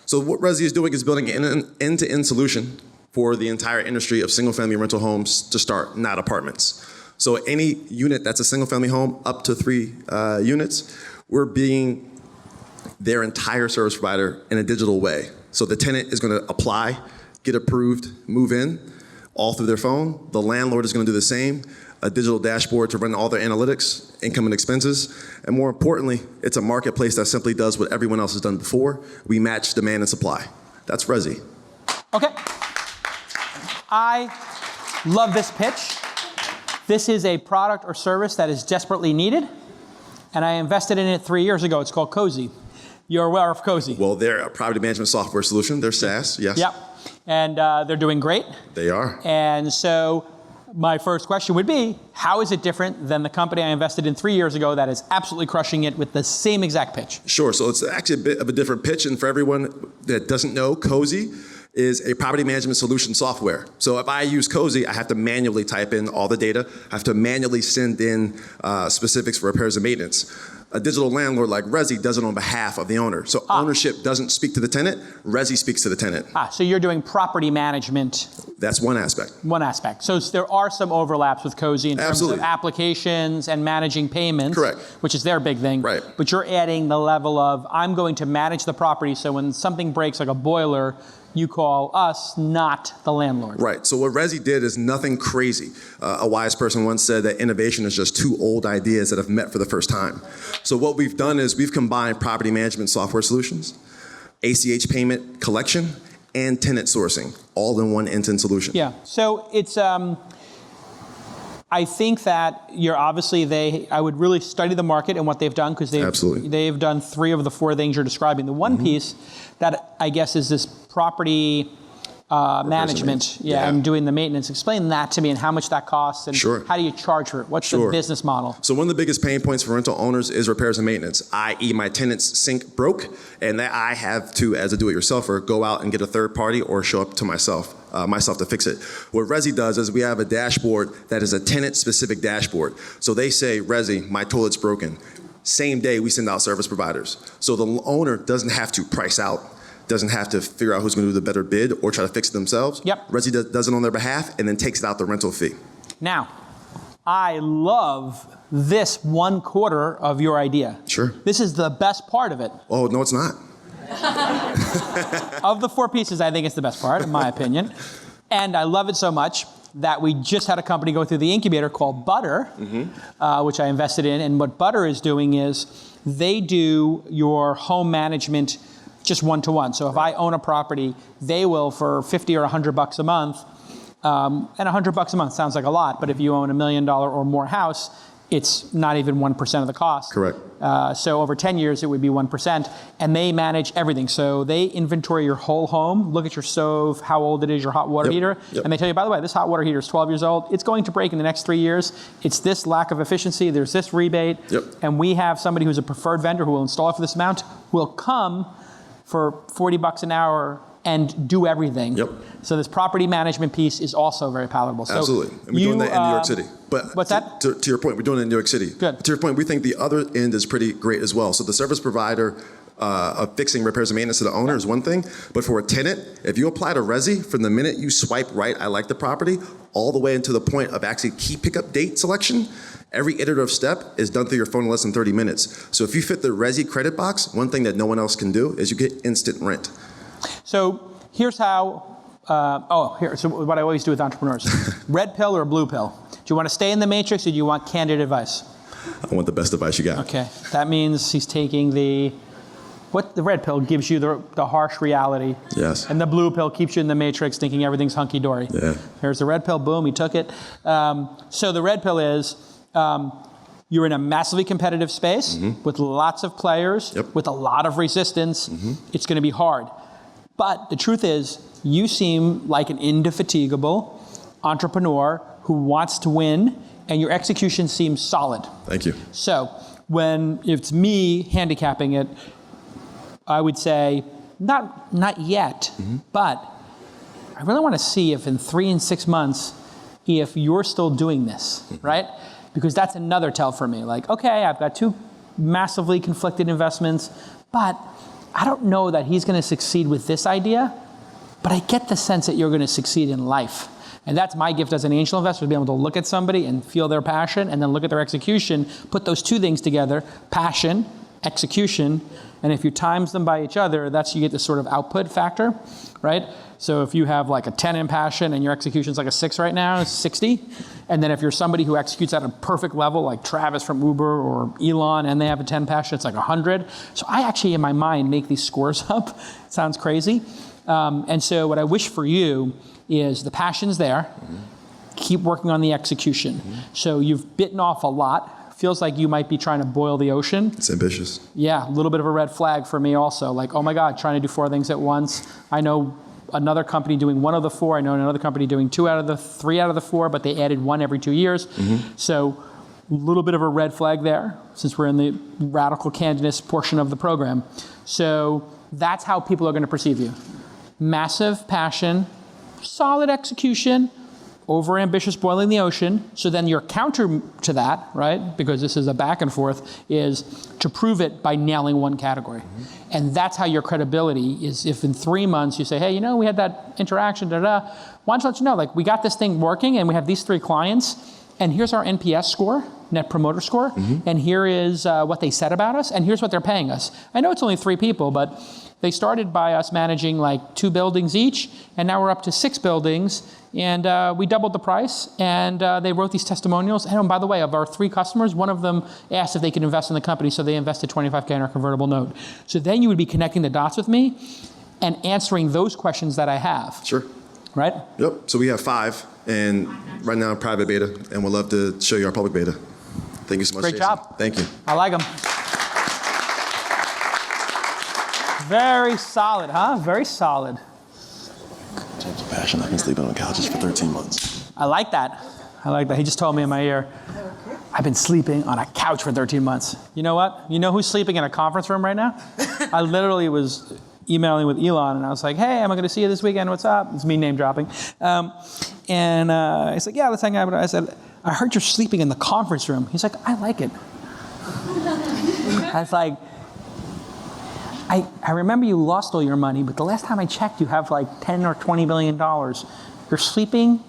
So what REZI is doing is building an end-to-end solution for the entire industry of single-family rental homes to start, not apartments. So any unit that's a single-family home up to 3 units, we're being their entire service provider in a digital way. So the tenant is going to apply, get approved, move in, all through their phone. The landlord is going to do the same, a digital dashboard to run all their analytics, income and expenses. And more importantly, it's a marketplace that simply does what everyone else has done before. We match demand and supply. That's REZI. Okay. I love this pitch. This is a product or service that is desperately needed, and I invested in it 3 years ago. It's called Cozy. You're aware of Cozy? Well, they're a property management software solution. They're SaaS, yes. Yep. And they're doing great. They are. And so my first question would be, how is it different than the company I invested in 3 years ago that is absolutely crushing it with the same exact pitch? Sure. So it's actually a bit of a different pitch. And for everyone that doesn't know, Cozy is a property management solution software. So if I use Cozy, I have to manually type in all the data. I have to manually send in specifics for repairs and maintenance. A digital landlord like REZI does it on behalf of the owner. So ownership doesn't speak to the tenant, REZI speaks to the tenant. So you're doing property management. That's one aspect. One aspect. So there are some overlaps with Cozy in terms of applications and managing payments. Correct. Which is their big thing. Right. But you're adding the level of, I'm going to manage the property, so when something breaks like a boiler, you call us, not the landlord. Right. So what REZI did is nothing crazy. A wise person once said that innovation is just 2 old ideas that have met for the first time. So what we've done is we've combined property management software solutions, ACH payment collection, and tenant sourcing, all in one end-to-end solution. Yeah. So it's, I think that you're obviously, I would really study the market and what they've done, because they've done 3 of the 4 things you're describing. The one piece that I guess is this property management, and doing the maintenance. Explain that to me and how much that costs, and how do you charge for it? What's the business model? So one of the biggest pain points for rental owners is repairs and maintenance, i.e. my tenant's sink broke, and that I have to, as a do-it-yourselfer, go out and get a third party or show up to myself to fix it. What REZI does is we have a dashboard that is a tenant-specific dashboard. So they say, REZI, my toilet's broken. Same day, we send out service providers. So the owner doesn't have to price out, doesn't have to figure out who's going to do the better bid or try to fix it themselves. REZI does it on their behalf and then takes it out the rental fee. Now, I love this 1/4 of your idea. This is the best part of it. Oh, no, it's not. Of the 4 pieces, I think it's the best part, in my opinion. And I love it so much that we just had a company go through the incubator called Butter, which I invested in. And what Butter is doing is they do your home management just one-to-one. So if I own a property, they will, for $50 or $100 a month, and $100 a month sounds like a lot, but if you own $1 million or more house, it's not even 1% of the cost. Correct. So over 10 years, it would be 1%, and they manage everything. So they inventory your whole home, look at your stove, how old it is, your hot water heater, and they tell you, by the way, this hot water heater is 12 years old. It's going to break in the next 3 years. It's this lack of efficiency. There's this rebate, and we have somebody who's a preferred vendor who will install it for this amount, will come for $40 an hour and do everything. So this property management piece is also very palatable. So absolutely. And we're doing that in New York City. But what's that? To your point, we're doing it in New York City. Good. To your point, we think the other end is pretty great as well. So the service provider of fixing repairs and maintenance to the owner is one thing, but for a tenant, if you apply to REZI from the minute you swipe right, I like the property, all the way into the point of actually key pickup date selection, every iterative step is done through your phone in less than 30 minutes. So if you fit the REZI credit box, one thing that no one else can do is you get instant rent. So here's how, so what I always do with entrepreneurs. Red pill or blue pill? Do you want to stay in the matrix, or do you want candid advice? I want the best advice you got. Okay, that means he's taking the red pill gives you the harsh reality. Yes. And the blue pill keeps you in the matrix thinking everything's hunky-dory. Yeah. Here's the red pill, boom, he took it. So the red pill is, you're in a massively competitive space with lots of players, with a lot of resistance. It's going to be hard. But the truth is, you seem like an indefatigable entrepreneur who wants to win, and your execution seems solid. Thank you. So when it's me handicapping it, I would say, not yet, but I really want to see if in 3 and 6 months, if you're still doing this, right? Because that's another tell for me. Like, okay, I've got 2 massively conflicted investments, but I don't know that he's going to succeed with this idea, but I get the sense that you're going to succeed in life. And that's my gift as an angel investor, to be able to look at somebody and feel their passion, and then look at their execution, put those 2 things together, passion, execution, and if you times them by each other, you get this sort of output factor, right? So if you have like a 10 in passion and your execution's like a 6 right now, it's 60. And then if you're somebody who executes at a perfect level, like Travis from Uber or Elon, and they have a 10 passion, it's like 100. So I actually, in my mind, make these scores up. It sounds crazy. And so what I wish for you is the passion's there. Keep working on the execution. So you've bitten off a lot. Feels like you might be trying to boil the ocean. It's ambitious. Yeah, a little bit of a red flag for me also. Like, oh my God, trying to do 4 things at once. I know another company doing 1 of the 4. I know another company doing 3 out of the 4, but they added 1 every 2 years. So a little bit of a red flag there, since we're in the radical candidness portion of the program. So that's how people are going to perceive you. Massive passion, solid execution, over-ambitious boiling the ocean. So then your counter to that, right, because this is a back and forth, is to prove it by nailing 1 category. And that's how your credibility is. If in 3 months you say, hey, we had that interaction, why don't you let you know, like, we got this thing working and we have these 3 clients, and here's our NPS score, Net Promoter Score, and here is what they said about us, and here's what they're paying us. I know it's only 3 people, but they started by us managing like 2 buildings each, and now we're up to 6 buildings, and we doubled the price, and they wrote these testimonials. And by the way, of our 3 customers, one of them asked if they could invest in the company, so they invested $25K in our convertible note. So then you would be connecting the dots with me, and answering those questions that I have. Sure. Right? Yep. So we have 5, and right now private beta, and we'll love to show you our public beta. Thank you so much, Great Jason. job. Thank you. I like them. Very solid, huh? Very solid. James of passion. I've been sleeping on couches for 13 months. I like that. I like that. He just told me in my ear, I've been sleeping on a couch for 13 months. You know what? You know who's sleeping in a conference room right now? I literally was emailing with Elon, and I was like, hey, am I going to see you this weekend? What's up? It's me name dropping. He's like, yeah, let's hang out. I said, I heard you're sleeping in the conference room. He's like, I like it. I was like, I remember you lost all your money, but the last time I checked, you have like 10 or $20 billion. You're sleeping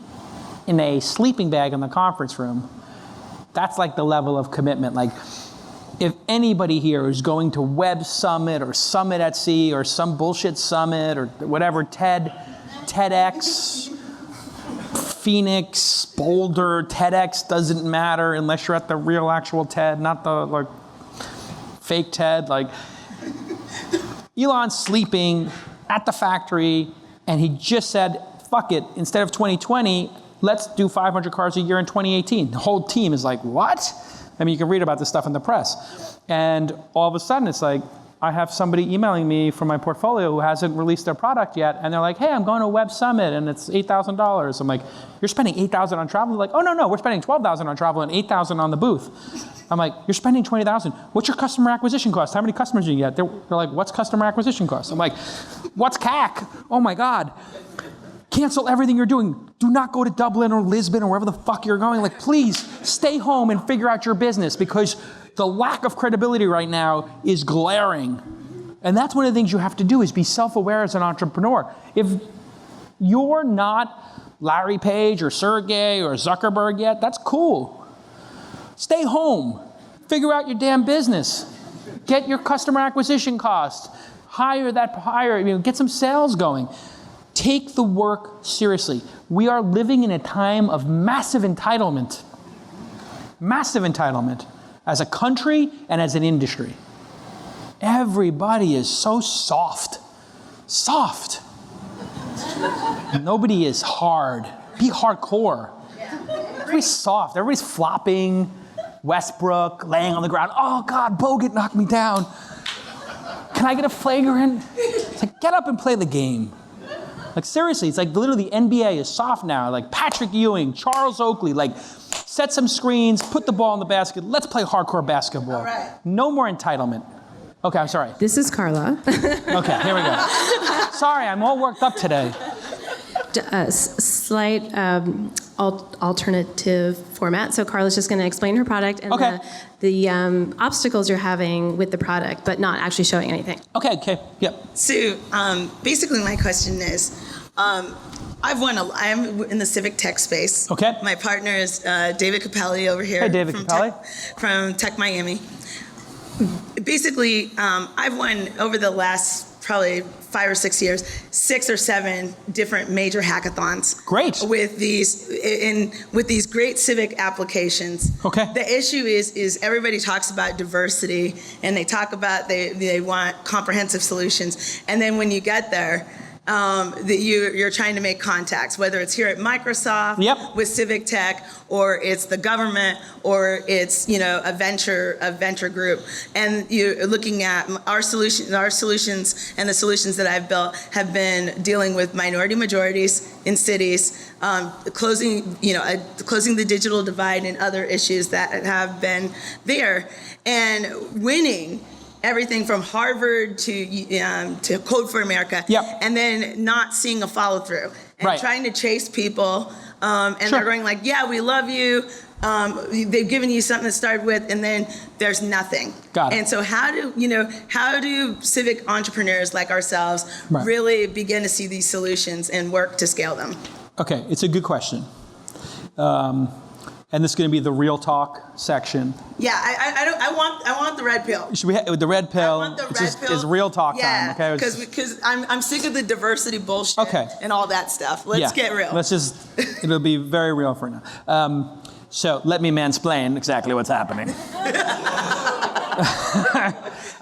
in a sleeping bag in the conference room. That's like the level of commitment. Like, if anybody here is going to Web Summit or Summit at Sea or some bullshit summit or whatever, TEDx, Phoenix, Boulder, TEDx, doesn't matter unless you're at the real actual TED, not the like fake TED. Like, Elon's sleeping at the factory, and he just said, fuck it, instead of 2020, let's do 500 cars a year in 2018. The whole team is like, what? I mean, you can read about this stuff in the press. And all of a sudden, it's like, I have somebody emailing me from my portfolio who hasn't released their product yet, and they're like, hey, I'm going to Web Summit, and it's $8,000. I'm like, you're spending $8,000 on travel? They're like, oh, no, we're spending $12,000 on travel and $8,000 on the booth. I'm like, you're spending $20,000. What's your customer acquisition cost? How many customers do you get? They're like, what's customer acquisition cost? I'm like, what's CAC? Oh my God. Cancel everything you're doing. Do not go to Dublin or Lisbon or wherever the fuck you're going. Like, please stay home and figure out your business, because the lack of credibility right now is glaring. And that's one of the things you have to do, is be self-aware as an entrepreneur. If you're not Larry Page or Sergey or Zuckerberg yet, that's cool. Stay home. Figure out your damn business. Get your customer acquisition cost. Hire, get some sales going. Take the work seriously. We are living in a time of massive entitlement. Massive entitlement as a country and as an industry. Everybody is so soft. Soft. Nobody is hard. Be hardcore. Everybody's soft. Everybody's flopping. Westbrook laying on the ground. Oh God, Bogut knocked me down. Can I get a flagrant? It's like, get up and play the game. Like, seriously, it's like literally the NBA is soft now. Like Patrick Ewing, Charles Oakley, like set some screens, put the ball in the basket. Let's play hardcore basketball. All right. No more entitlement. Okay, I'm sorry. This is Carla. Okay, here we go. Sorry, I'm all worked up today. Slight alternative format. So Carla's just going to explain her product and the obstacles you're having with the product, but not actually showing anything. Okay, yep. So basically my question is, I'm in the civic tech space. Okay. My partner is David Capelli over here. Hey, David Capelli. From Tech Miami. Basically, I've won over the last probably 5 or 6 years, 6 or 7 different major hackathons. Great. With these great civic applications. Okay. The issue is everybody talks about diversity, and they talk about they want comprehensive solutions, and then when you get there, you're trying to make contacts, whether it's here at Microsoft with civic tech, or it's the government, or it's a venture group, and you're looking at our solutions, and the solutions that I've built have been dealing with minority majorities in cities, closing the digital divide and other issues that have been there, and winning everything from Harvard to Code for America, and then not seeing a follow through, and trying to chase people, and they're going like, yeah, we love you. They've given you something to start with, and then there's nothing. Got it. And so how do civic entrepreneurs like ourselves really begin to see these solutions and work to scale them? Okay, it's a good question. And this is going to be the real talk section. Yeah, I want the red pill. Should we the red pill? I want the red pill. It's real talk time. Okay. Because I'm sick of the diversity bullshit and all that stuff. Let's get real. It'll be very real for now. So let me mansplain exactly what's happening.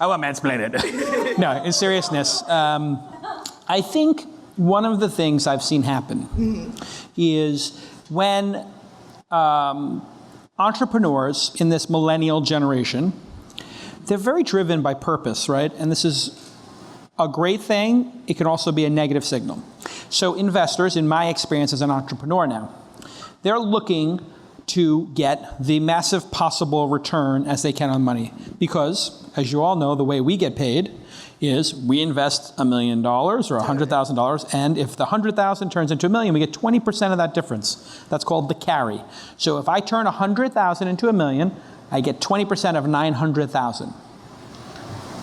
I won't mansplain it. No, in seriousness, I think one of the things I've seen happen is when entrepreneurs in this millennial generation, they're very driven by purpose, right? And this is a great thing. It can also be a negative signal. So investors, in my experience as an entrepreneur now, they're looking to get the massive possible return as they can on money. Because, as you all know, the way we get paid is we invest $1 million or $100,000, and if the $100,000 turns into $1 million, we get 20% of that difference. That's called the carry. So if I turn $100,000 into $1 million, I get 20% of $900,000.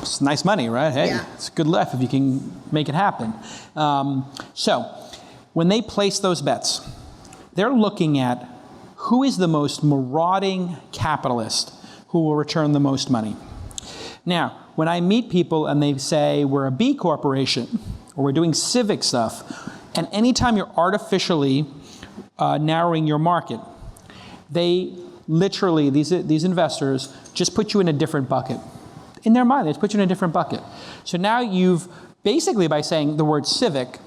It's nice money, right? Hey, Yeah. It's good life if you can make it happen. So when they place those bets, they're looking at who is the most marauding capitalist who will return the most money. Now, when I meet people and they say we're a B corporation or we're doing civic stuff, and anytime you're artificially narrowing your market, they literally, these investors, just put you in a different bucket. In their mind, they just put you in a different bucket. So now you've, basically by saying the word civic,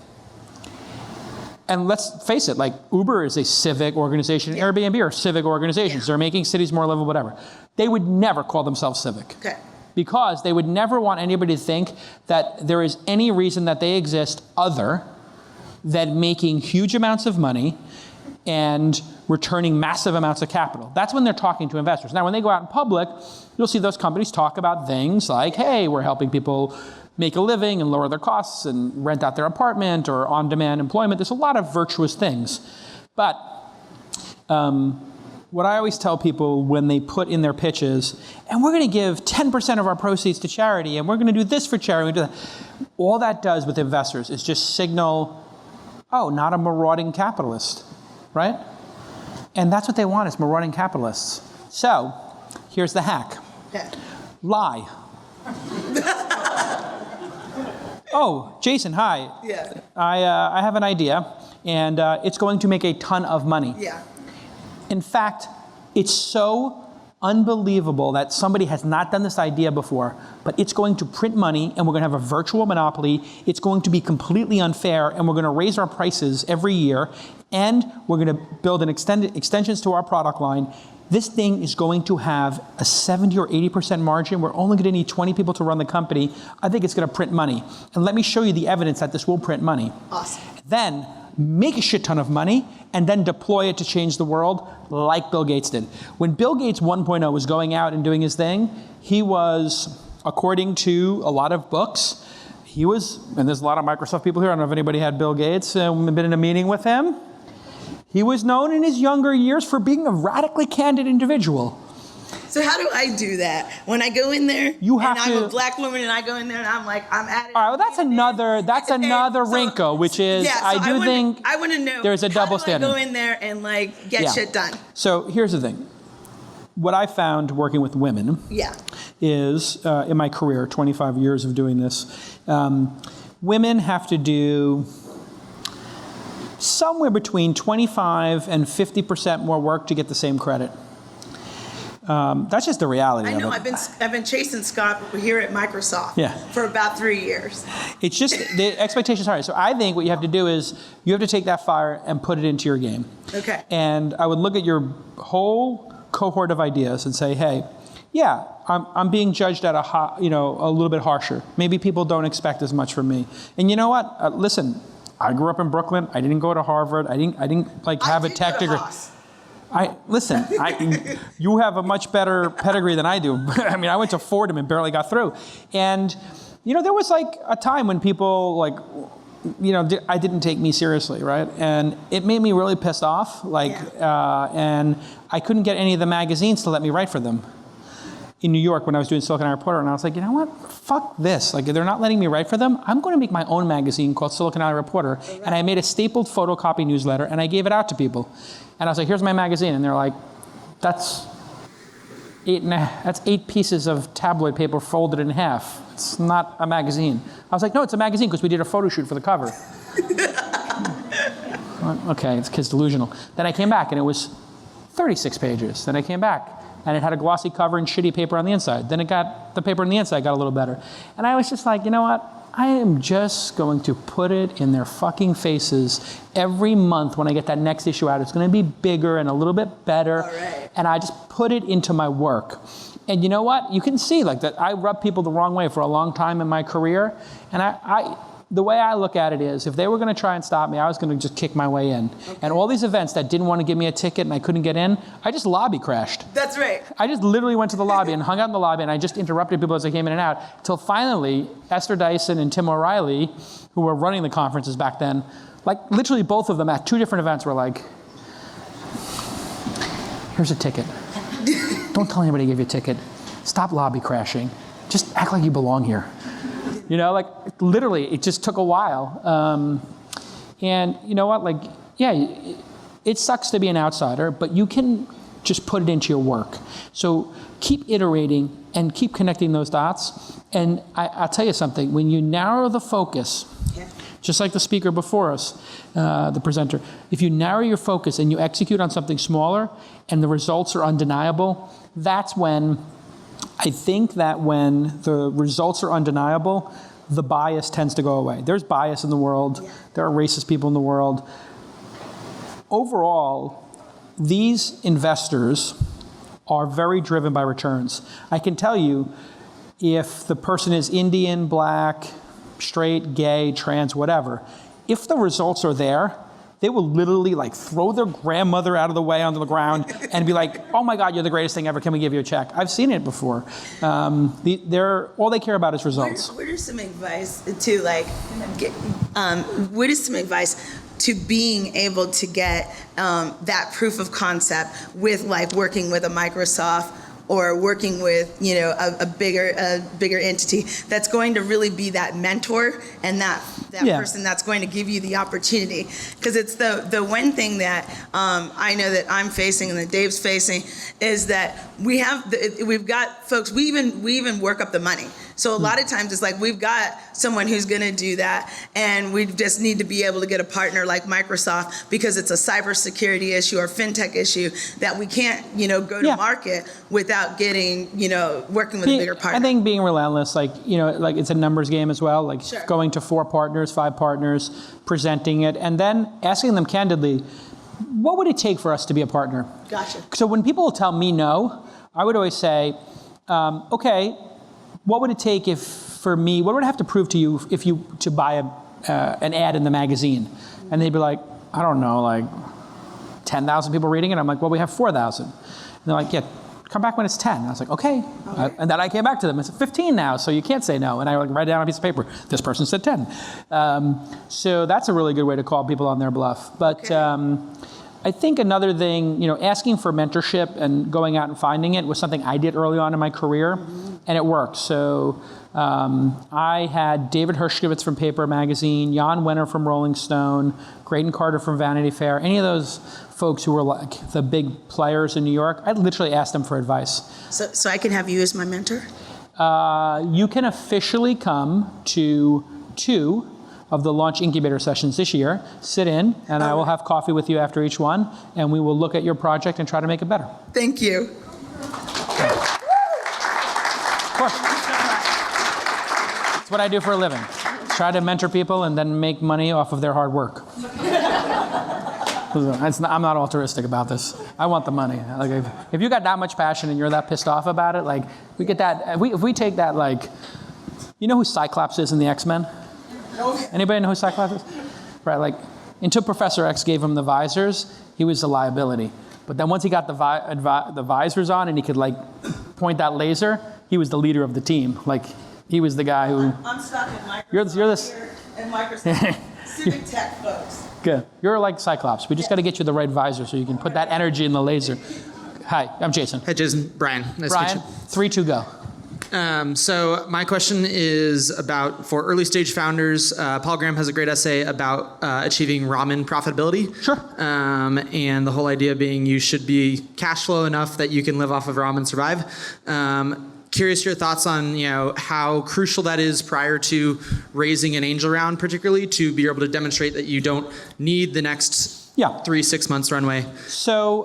and let's face it, like Uber is a civic organization, Airbnb are civic organizations. They're making cities more livable, whatever. They would never call themselves civic. Okay. Because they would never want anybody to think that there is any reason that they exist other than making huge amounts of money and returning massive amounts of capital. That's when they're talking to investors. Now, when they go out in public, you'll see those companies talk about things like, hey, we're helping people make a living and lower their costs and rent out their apartment or on-demand employment. There's a lot of virtuous things. But what I always tell people when they put in their pitches, and we're going to give 10% of our proceeds to charity, and we're going to do this for charity, we do that. All that does with investors is just signal, oh, not a marauding capitalist, right? And that's what they want, is marauding capitalists. So here's the hack. Okay. Lie. Oh, Jason, hi. Yeah. I have an idea, and it's going to make a ton of money. Yeah. In fact, it's so unbelievable that somebody has not done this idea before, but it's going to print money, and we're going to have a virtual monopoly. It's going to be completely unfair, and we're going to raise our prices every year, and we're going to build extensions to our product line. This thing is going to have a 70 or 80% margin. We're only going to need 20 people to run the company. I think it's going to print money. And let me show you the evidence that this will print money. Awesome. Then make a shit ton of money and then deploy it to change the world like Bill Gates did. When Bill Gates 1.0 was going out and doing his thing, he was, according to a lot of books, he was, and there's a lot of Microsoft people here, I don't know if anybody had Bill Gates, been in a meeting with him. He was known in his younger years for being a radically candid individual. So how do I do that? When I go in there, You have and I'm to- a black woman, and I go in there, and I'm like, I'm at it. All right, well, that's another wrinkle, which is, yeah, so I want to know there's a double standard. How do I go in there and like get Yeah. shit done? So here's the thing. What I found working with women Yeah. is, in my career, 25 years of doing this, women have to do somewhere between 25 and 50% more work to get the same credit. That's just the reality I know. of it. I've been chasing Scott here at Microsoft Yeah. for about 3 years. It's just, the expectations are high. So I think what you have to do is you have to take that fire and put it into your game. Okay. And I would look at your whole cohort of ideas and say, hey, yeah, I'm being judged at a little bit harsher. Maybe people don't expect as much from me. And you know what? Listen, I grew up in Brooklyn. I didn't go to Harvard. I didn't have a tech degree. You have a much better pedigree than I do. I mean, I went to Fordham and barely got through. And, there was a time when people I didn't take me seriously, right? And it made me really pissed off. And I couldn't get any of the magazines to let me write for them. In New York, when I was doing Silicon Alley Reporter, and I was like, you know what? Fuck this. They're not letting me write for them. I'm going to make my own magazine called Silicon Alley Reporter. Right. And I made a stapled photocopy newsletter, and I gave it out to people. And I was like, here's my magazine. And they're like, that's 8 pieces of tabloid paper folded in half. It's not a magazine. I was like, no, it's a magazine because we did a photo shoot for the cover. Okay, it's kids delusional. Then I came back, and it was 36 pages. Then I came back, and it had a glossy cover and shitty paper on the inside. Then the paper on the inside got a little better. And I was just like, you know what? I am just going to put it in their fucking faces every month when I get that next issue out. It's going to be bigger and a little bit better. All right. And I just put it into my work. And you know what? You can see like that I rubbed people the wrong way for a long time in my career. And the way I look at it is, if they were going to try and stop me, I was going to just kick my way in. Okay. And all these events that didn't want to give me a ticket and I couldn't get in, I just lobby crashed. That's right. I just literally went to the lobby and hung out in the lobby, and I just interrupted people as they came in and out, until finally Esther Dyson and Tim O'Reilly, who were running the conferences back then, like literally both of them at 2 different events were like, here's a ticket. Don't tell anybody I gave you a ticket. Stop lobby crashing. Just act like you belong here. You know, like literally, it just took a while. And you know what, like, yeah, it sucks to be an outsider, but you can just put it into your work. So keep iterating and keep connecting those dots. And I'll tell you something, when you narrow the focus, just like the speaker before us, the presenter, if you narrow your focus and you execute on something smaller and the results are undeniable, that's when, I think that when the results are undeniable, the bias tends to go away. There's bias in the world. Yeah. There are racist people in the world. Overall, these investors are very driven by returns. I can tell you, if the person is Indian, black, straight, gay, trans, whatever, if the results are there, they will literally like throw their grandmother out of the way onto the ground and be like, oh my God, you're the greatest thing ever, can we give you a check? I've seen it before. All they care about is results. What are some advice to what is some advice to being able to get that proof of concept with like working with a Microsoft or working with, you know, a bigger entity that's going to really be that mentor and that person that's going to give you the opportunity? Because it's the one thing that I know that I'm facing and that Dave's facing is that we've got folks, we even work up the money. So a lot of times it's like we've got someone who's going to do that, and we just need to be able to get a partner like Microsoft because it's a cybersecurity issue or fintech issue that we can't, you know, go to market without getting, you know, working with a bigger partner. I think being relentless, like, you know, like it's a numbers game as well, like going to 4 partners, 5 partners, presenting it, and then asking them candidly, what would it take for us to be a partner? Gotcha. So when people tell me no, I would always say, okay, what would it take what would I have to prove to you to buy an ad in the magazine? And they'd be like, I don't know, like 10,000 people reading it. I'm like, well, we have 4,000. And they're like, yeah, come back when it's 10. And I was like, okay. And then I came back to them. It's 15 now, so you can't say no. And I like write down on a piece of paper, this person said 10. So that's a really good way to call people on their bluff. But I think another thing, you know, asking for mentorship and going out and finding it was something I did early on in my career, and it worked. So I had David Hershkovitz from Paper Magazine, Jan Wenner from Rolling Stone, Graydon Carter from Vanity Fair, any of those folks who were like the big players in New York, I literally asked them for advice. So I can have you as my mentor? You can officially come to 2 of the launch incubator sessions this year. Sit in, and I will have coffee with you after each one, and we will look at your project and try to make it better. Thank you. Of course. That's what I do for a living. Try to mentor people and then make money off of their hard work. I'm not altruistic about this. I want the money. Like if you got that much passion and you're that pissed off about it, like we get that. If we take that, like, you know who Cyclops is in the X-Men? Anybody know who Cyclops is? Right, like until Professor X gave him the visors, he was a liability. But then once he got the visors on and he could like point that laser, he was the leader of the team. Like he was the guy who. I'm stuck in Microsoft you're this. Here and Microsoft civic tech folks. Good. You're like Cyclops. We just got to get you the right visor so you can put that energy in the laser. Hi, I'm Jason. Hey, Jason. Brian. Nice to meet you. 3, 2, go. So my question is about, for early stage founders, Paul Graham has a great essay about achieving ramen profitability. Sure. And the whole idea being you should be cash flow enough that you can live off of ramen and survive. Curious your thoughts on, you know, how crucial that is prior to raising an angel round, particularly to be able to demonstrate that you don't need the next 3-6 months runway. So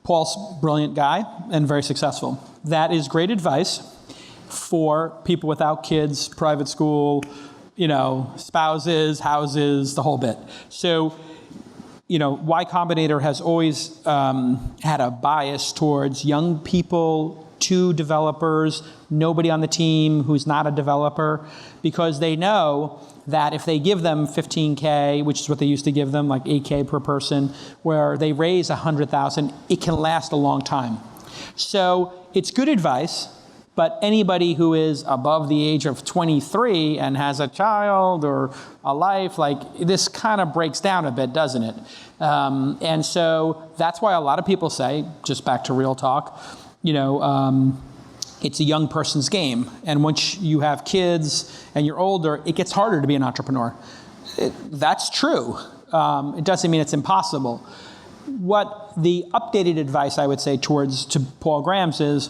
Paul's a brilliant guy and very successful. That is great advice. for people without kids, private school, spouses, houses, the whole bit. So, Y Combinator has always had a bias towards young people, 2 developers, nobody on the team who's not a developer, because they know that if they give them $15K, which is what they used to give them, like $8K per person, where they raise $100,000, it can last a long time. So it's good advice, but anybody who is above the age of 23 and has a child or a life, like this kind of breaks down a bit, doesn't it? And so that's why a lot of people say, just back to real talk, it's a young person's game. And once you have kids and you're older, it gets harder to be an entrepreneur. That's true. It doesn't mean it's impossible. What the updated advice I would say to Paul Graham's is,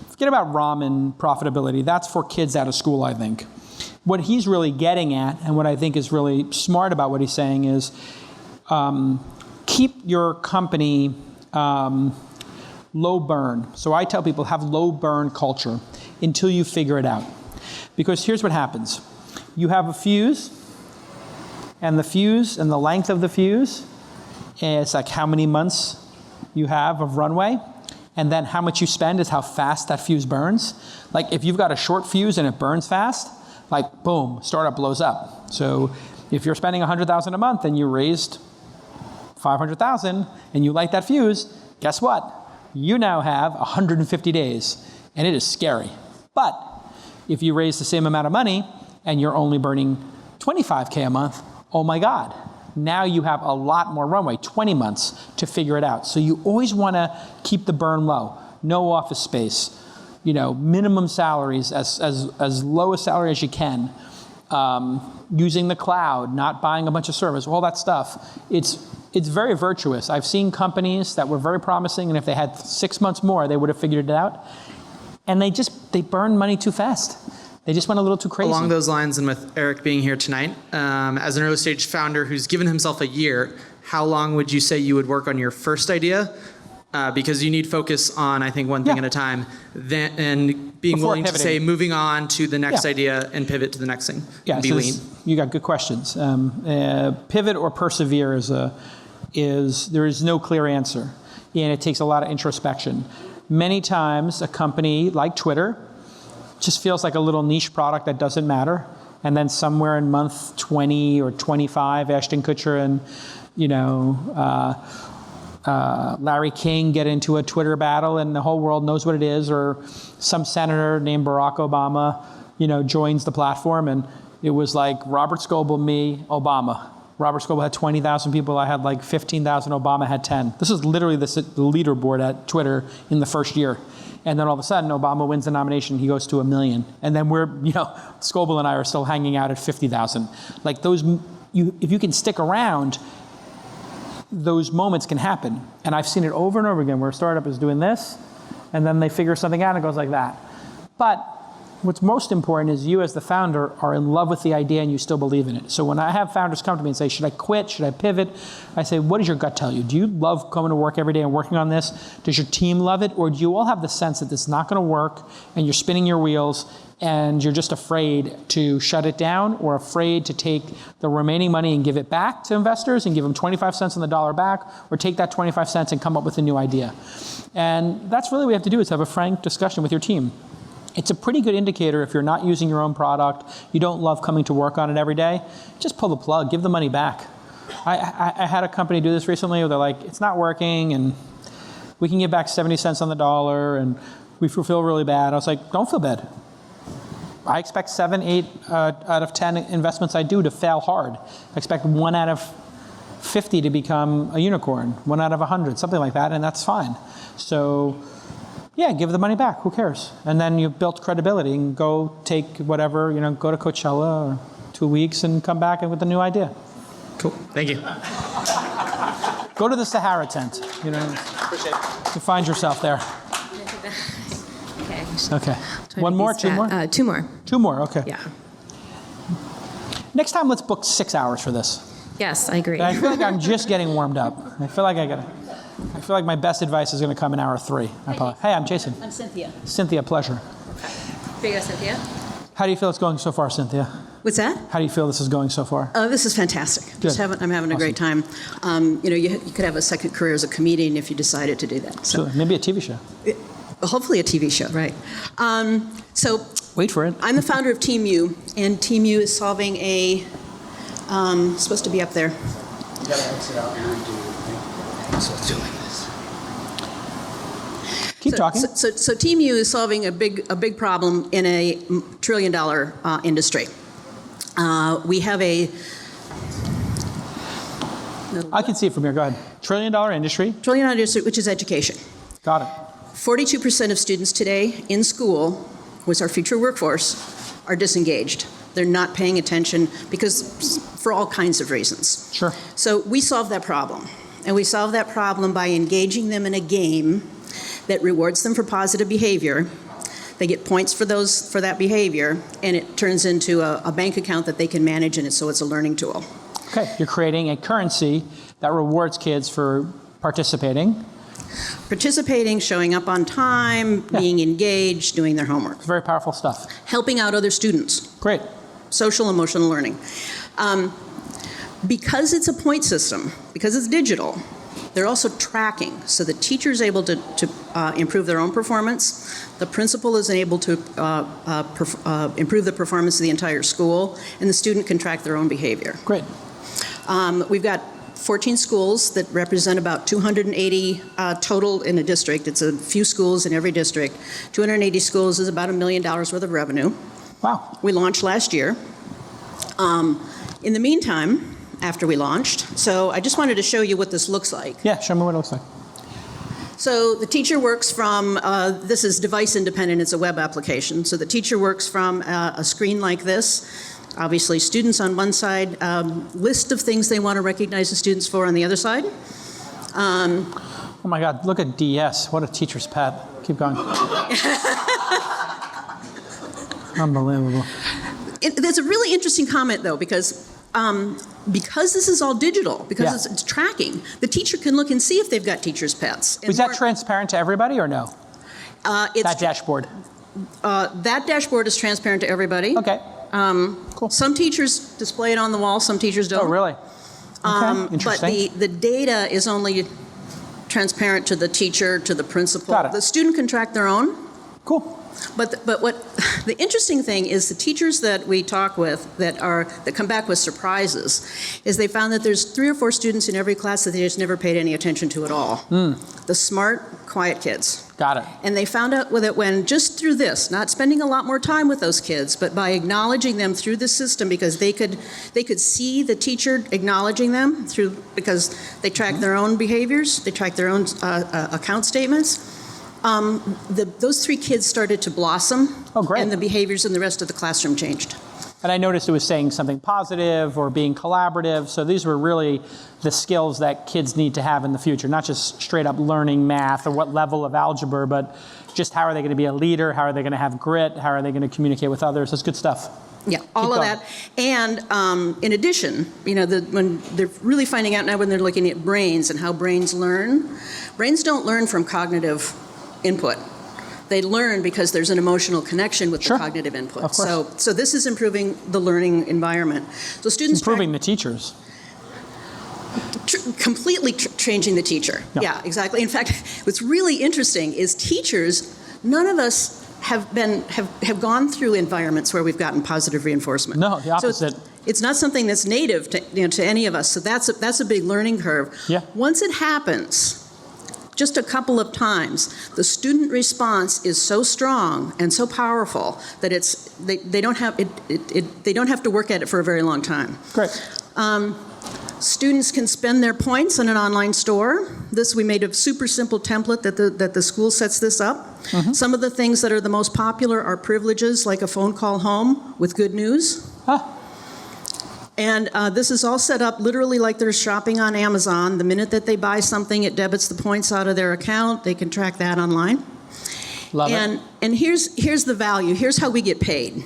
forget about ramen profitability. That's for kids out of school, I think. What he's really getting at, and what I think is really smart about what he's saying is, keep your company low burn. So I tell people, have low burn culture until you figure it out. Because here's what happens. You have a fuse, and the length of the fuse is like how many months you have of runway, and then how much you spend is how fast that fuse burns. Like if you've got a short fuse and it burns fast, like boom, startup blows up. So if you're spending $100,000 a month and you raised $500,000 and you light that fuse, guess what? You now have 150 days, and it is scary. But if you raise the same amount of money and you're only burning $25K a month, oh my God, now you have a lot more runway, 20 months to figure it out. So you always want to keep the burn low. No office space, minimum salaries, as low a salary as you can. Using the cloud, not buying a bunch of servers, all that stuff. It's very virtuous. I've seen companies that were very promising, and if they had 6 months more, they would have figured it out. And they burn money too fast. They just went a little too crazy. Along those lines, and with Eric being here tonight, as an early stage founder who's given himself a year, how long would you say you would work on your first idea? Because you need focus on, I think, one thing at a time, and being Before willing pivoting. to say moving on to the next idea and pivot to the next thing. Yeah, be so lean. you got good questions. Pivot or persevere there is no clear answer, and it takes a lot of introspection. Many times, a company like Twitter just feels like a little niche product that doesn't matter, and then somewhere in month 20 or 25, Ashton Kutcher and Larry King get into a Twitter battle, and the whole world knows what it is, or some senator named Barack Obama, joins the platform, and it was like Robert Scoble, me, Obama. Robert Scoble had 20,000 people. I had like 15,000. Obama had 10. This is literally the leaderboard at Twitter in the first year. And then all of a sudden, Obama wins the nomination. He goes to 1 million. And then Scoble and I are still hanging out at 50,000. Like if you can stick around, those moments can happen. And I've seen it over and over again where a startup is doing this, and then they figure something out and it goes like that. But what's most important is you as the founder are in love with the idea and you still believe in it. So when I have founders come to me and say, should I quit? Should I pivot? I say, what does your gut tell you? Do you love coming to work every day and working on this? Does your team love it? Or do you all have the sense that this is not going to work and you're spinning your wheels and you're just afraid to shut it down, or afraid to take the remaining money and give it back to investors and give them 25 cents on the dollar back, or take that 25 cents and come up with a new idea? And that's really what we have to do, is have a frank discussion with your team. It's a pretty good indicator if you're not using your own product, you don't love coming to work on it every day, just pull the plug, give the money back. I had a company do this recently where they're like, it's not working and we can give back 70 cents on the dollar and we feel really bad. I was like, don't feel bad. I expect 7, 8 out of 10 investments I do to fail hard. I expect 1 out of 50 to become a unicorn, 1 out of 100, something like that, and that's fine. So yeah, give the money back, who cares? And then you've built credibility and go take whatever, go to Coachella or 2 weeks and come back with a new idea. Cool, thank you. Go to the Sahara tent, Appreciate it. You find yourself there. Okay. One more, 2 more? 2 more. 2 more, okay. Yeah. Next time, let's book 6 hours for this. Yes, I agree. I feel like I'm just getting warmed up. I feel like my best advice is going to come in hour 3. Hey, I'm Jason. I'm Cynthia. Cynthia, pleasure. Here you go, Cynthia. How do you feel it's going so far, Cynthia? What's that? How do you feel this is going so far? This is fantastic. Good. I'm having a great time. You could have a second career as a comedian if you decided to do that. So Maybe a TV show. hopefully a TV show, right? So Wait for it. I'm the founder of Team U, and Team U is solving a supposed to be up there. You gotta exit out and redo. So it's doing this. Keep talking. So Team U is solving a big problem in a $1 trillion industry. We have a I can see it from here. Go ahead. $1 trillion industry. $1 trillion industry, which is education. Got it. 42% of students today in school, who is our future workforce, are disengaged. They're not paying attention for all kinds of reasons. Sure. So we solve that problem. And we solve that problem by engaging them in a game that rewards them for positive behavior. They get points for that behavior, and it turns into a bank account that they can manage, and so it's a learning tool. Okay, you're creating a currency that rewards kids for participating. Participating, showing up on time, being engaged, doing their homework. It's very powerful stuff. Helping out other students. Great. Social emotional learning. Because it's a point system, because it's digital, they're also tracking. So the teacher is able to improve their own performance. The principal is able to improve the performance of the entire school, and the student can track their own behavior. Great. We've got 14 schools that represent about 280 total in a district. It's a few schools in every district. 280 schools is about $1 million worth of revenue. Wow. We launched last year. In the meantime, after we launched, so I just wanted to show you what this looks like. Yeah, show me what it looks like. So the teacher works from, this is device independent, it's a web application. So the teacher works from a screen like this. Obviously, students on one side, list of things they want to recognize the students for on the other side. Oh my God, look at DS. What a teacher's pet. Keep going. Unbelievable. There's a really interesting comment, though, because this is all digital, because it's tracking, the teacher can look and see if they've got teachers' pets. Is that transparent to everybody or no? That dashboard? That dashboard is transparent to everybody. Okay. Cool. Some teachers display it on the wall, some teachers don't. Oh, really? Okay. Interesting. But the data is only transparent to the teacher, to the principal. Got it. The student can track their own. Cool. But what the interesting thing is, the teachers that we talk with that come back with surprises is they found that there's 3 or 4 students in every class that they just never paid any attention to at all. The smart, quiet kids. Got it. And they found out that when just through this, not spending a lot more time with those kids, but by acknowledging them through the system, because they could see the teacher acknowledging them because they track their own behaviors, they track their own account statements. Those 3 kids started to blossom. Oh, great. And the behaviors in the rest of the classroom changed. And I noticed it was saying something positive or being collaborative. So these were really the skills that kids need to have in the future, not just straight up learning math or what level of algebra, but just how are they going to be a leader? How are they going to have grit? How are they going to communicate with others? That's good stuff. Yeah, all of that. And in addition, when they're really finding out now when they're looking at brains and how brains learn, brains don't learn from cognitive input. They learn because there's an emotional connection with the cognitive input. Of course. So this is improving the learning environment. So students improving the teachers. Completely changing the teacher. Yeah, exactly. In fact, what's really interesting is teachers, none of us have gone through environments where we've gotten positive reinforcement. No, the opposite. So it's not something that's native to any of us. So that's a big learning curve. Yeah. Once it happens, just a couple of times, the student response is so strong and so powerful that they don't have to work at it for a very long time. Great. Students can spend their points on an online store. We made a super simple template that the school sets this up. Mm-hmm. Some of the things that are the most popular are privileges, like a phone call home with good news. And this is all set up literally like they're shopping on Amazon. The minute that they buy something, it debits the points out of their account. They can track that online. Love it. And here's the value. Here's how we get paid.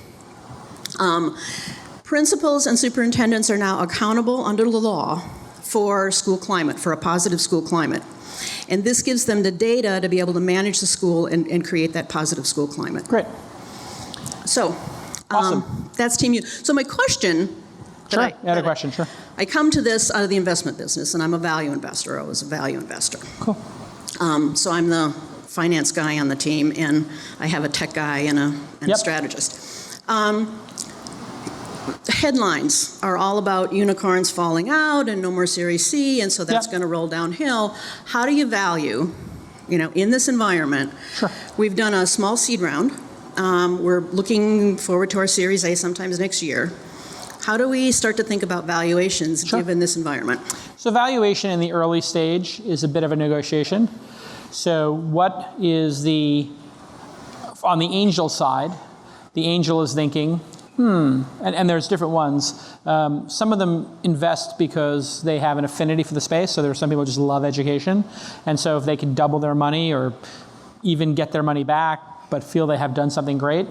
Principals and superintendents are now accountable under the law for school climate, for a positive school climate. And this gives them the data to be able to manage the school and create that positive school climate. Great. So, Awesome. that's Team U. So my question. Sure. I had a question. Sure. I come to this out of the investment business, and I'm a value investor. I was a value investor. Cool. So I'm the finance guy on the team, and I have a tech guy and a strategist. The headlines are all about unicorns falling out and no more Series C, and so that's going to roll downhill. How do you value, in this environment? Sure. We've done a small seed round. We're looking forward to our Series A sometimes next year. How do we start to think about valuations given this environment? So valuation in the early stage is a bit of a negotiation. So what is on the angel side, the angel is thinking, and there's different ones. Some of them invest because they have an affinity for the space. So there are some people who just love education. And so if they can double their money or even get their money back, but feel they have done something great,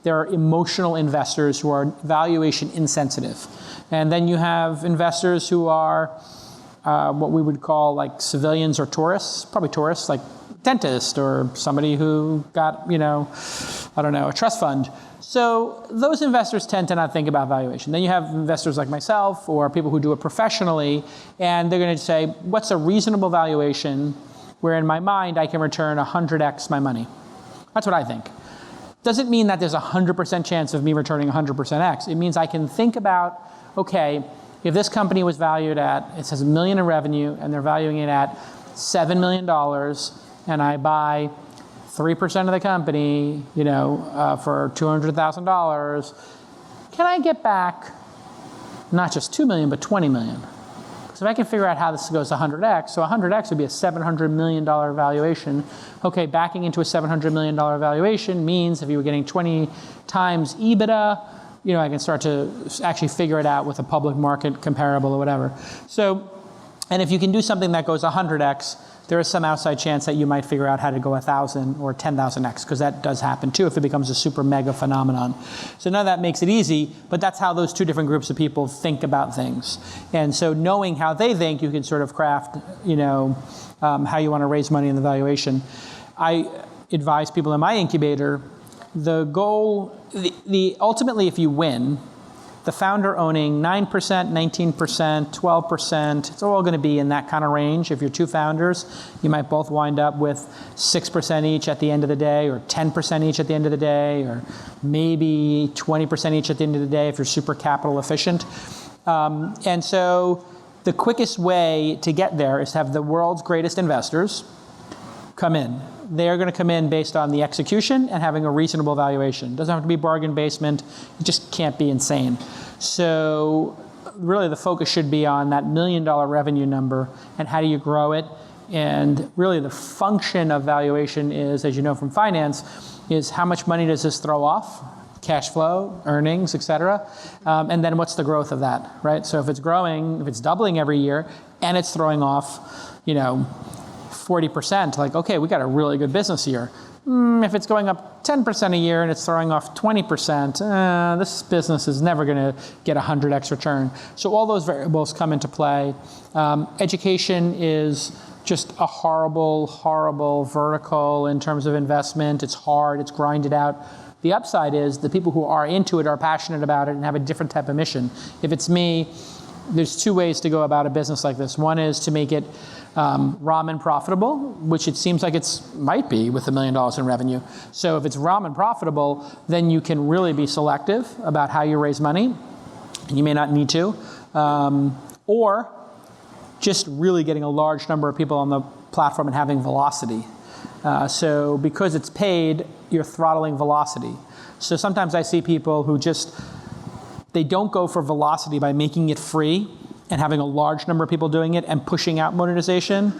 there are emotional investors who are valuation insensitive. And then you have investors who are what we would call like civilians or tourists, probably tourists, like dentist or somebody who got, a trust fund. So those investors tend to not think about valuation. Then you have investors like myself or people who do it professionally, and they're going to say, what's a reasonable valuation where in my mind I can return 100x my money? That's what I think. Doesn't mean that there's a 100% chance of me returning 100% X. It means I can think about, okay, if this company was valued at, it says $1 million in revenue, and they're valuing it at $7 million, and I buy 3% of the company, for $200,000, can I get back not just $2 million, but $20 million? So if I can figure out how this goes to 100x, so 100x would be a $700 million valuation. Okay, backing into a $700 million valuation means if you were getting 20 times EBITDA, I can start to actually figure it out with a public market comparable or whatever. So, and if you can do something that goes 100x, there is some outside chance that you might figure out how to go 1,000 or 10,000x, because that does happen too if it becomes a super mega phenomenon. So none of that makes it easy, but that's how those two different groups of people think about things. And so knowing how they think, you can sort of craft, how you want to raise money in the valuation. I advise people in my incubator, the goal, ultimately if you win, the founder owning 9%, 19%, 12%, it's all going to be in that kind of range. If you're two founders, you might both wind up with 6% each at the end of the day, or 10% each at the end of the day, or maybe 20% each at the end of the day if you're super capital efficient. And so the quickest way to get there is to have the world's greatest investors come in. They're going to come in based on the execution and having a reasonable valuation. It doesn't have to be bargain basement. It just can't be insane. So really the focus should be on that $1 million revenue number and how do you grow it. And really the function of valuation is, as you know from finance, is how much money does this throw off? Cash flow, earnings, et cetera. And then what's the growth of that, right? So if it's growing, if it's doubling every year and it's throwing off, 40%, like, okay, we got a really good business here. If it's going up 10% a year and it's throwing off 20%, this business is never going to get 100x return. So all those variables come into play. Education is just a horrible, horrible vertical in terms of investment. It's hard, it's grinded out. The upside is the people who are into it are passionate about it and have a different type of mission. If it's me, there's two ways to go about a business like this. One is to make it ramen profitable, which it seems like it might be with $1 million in revenue. So if it's ramen profitable, then you can really be selective about how you raise money, and you may not need to. Or just really getting a large number of people on the platform and having velocity. So because it's paid, you're throttling velocity. So sometimes I see people who they don't go for velocity by making it free and having a large number of people doing it and pushing out monetization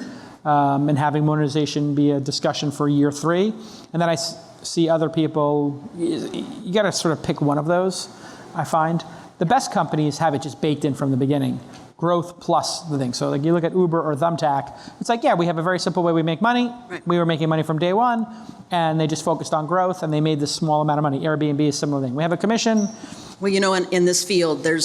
and having monetization be a discussion for year 3. And then I see other people, you got to sort of pick one of those, I find. The best companies have it just baked in from the beginning. Growth plus the thing. So like you look at Uber or Thumbtack, it's like, yeah, we have a very simple way we make money. Right. We were making money from day one, and they just focused on growth, and they made this small amount of money. Airbnb is a similar thing. We have a commission. Well, in this field, they've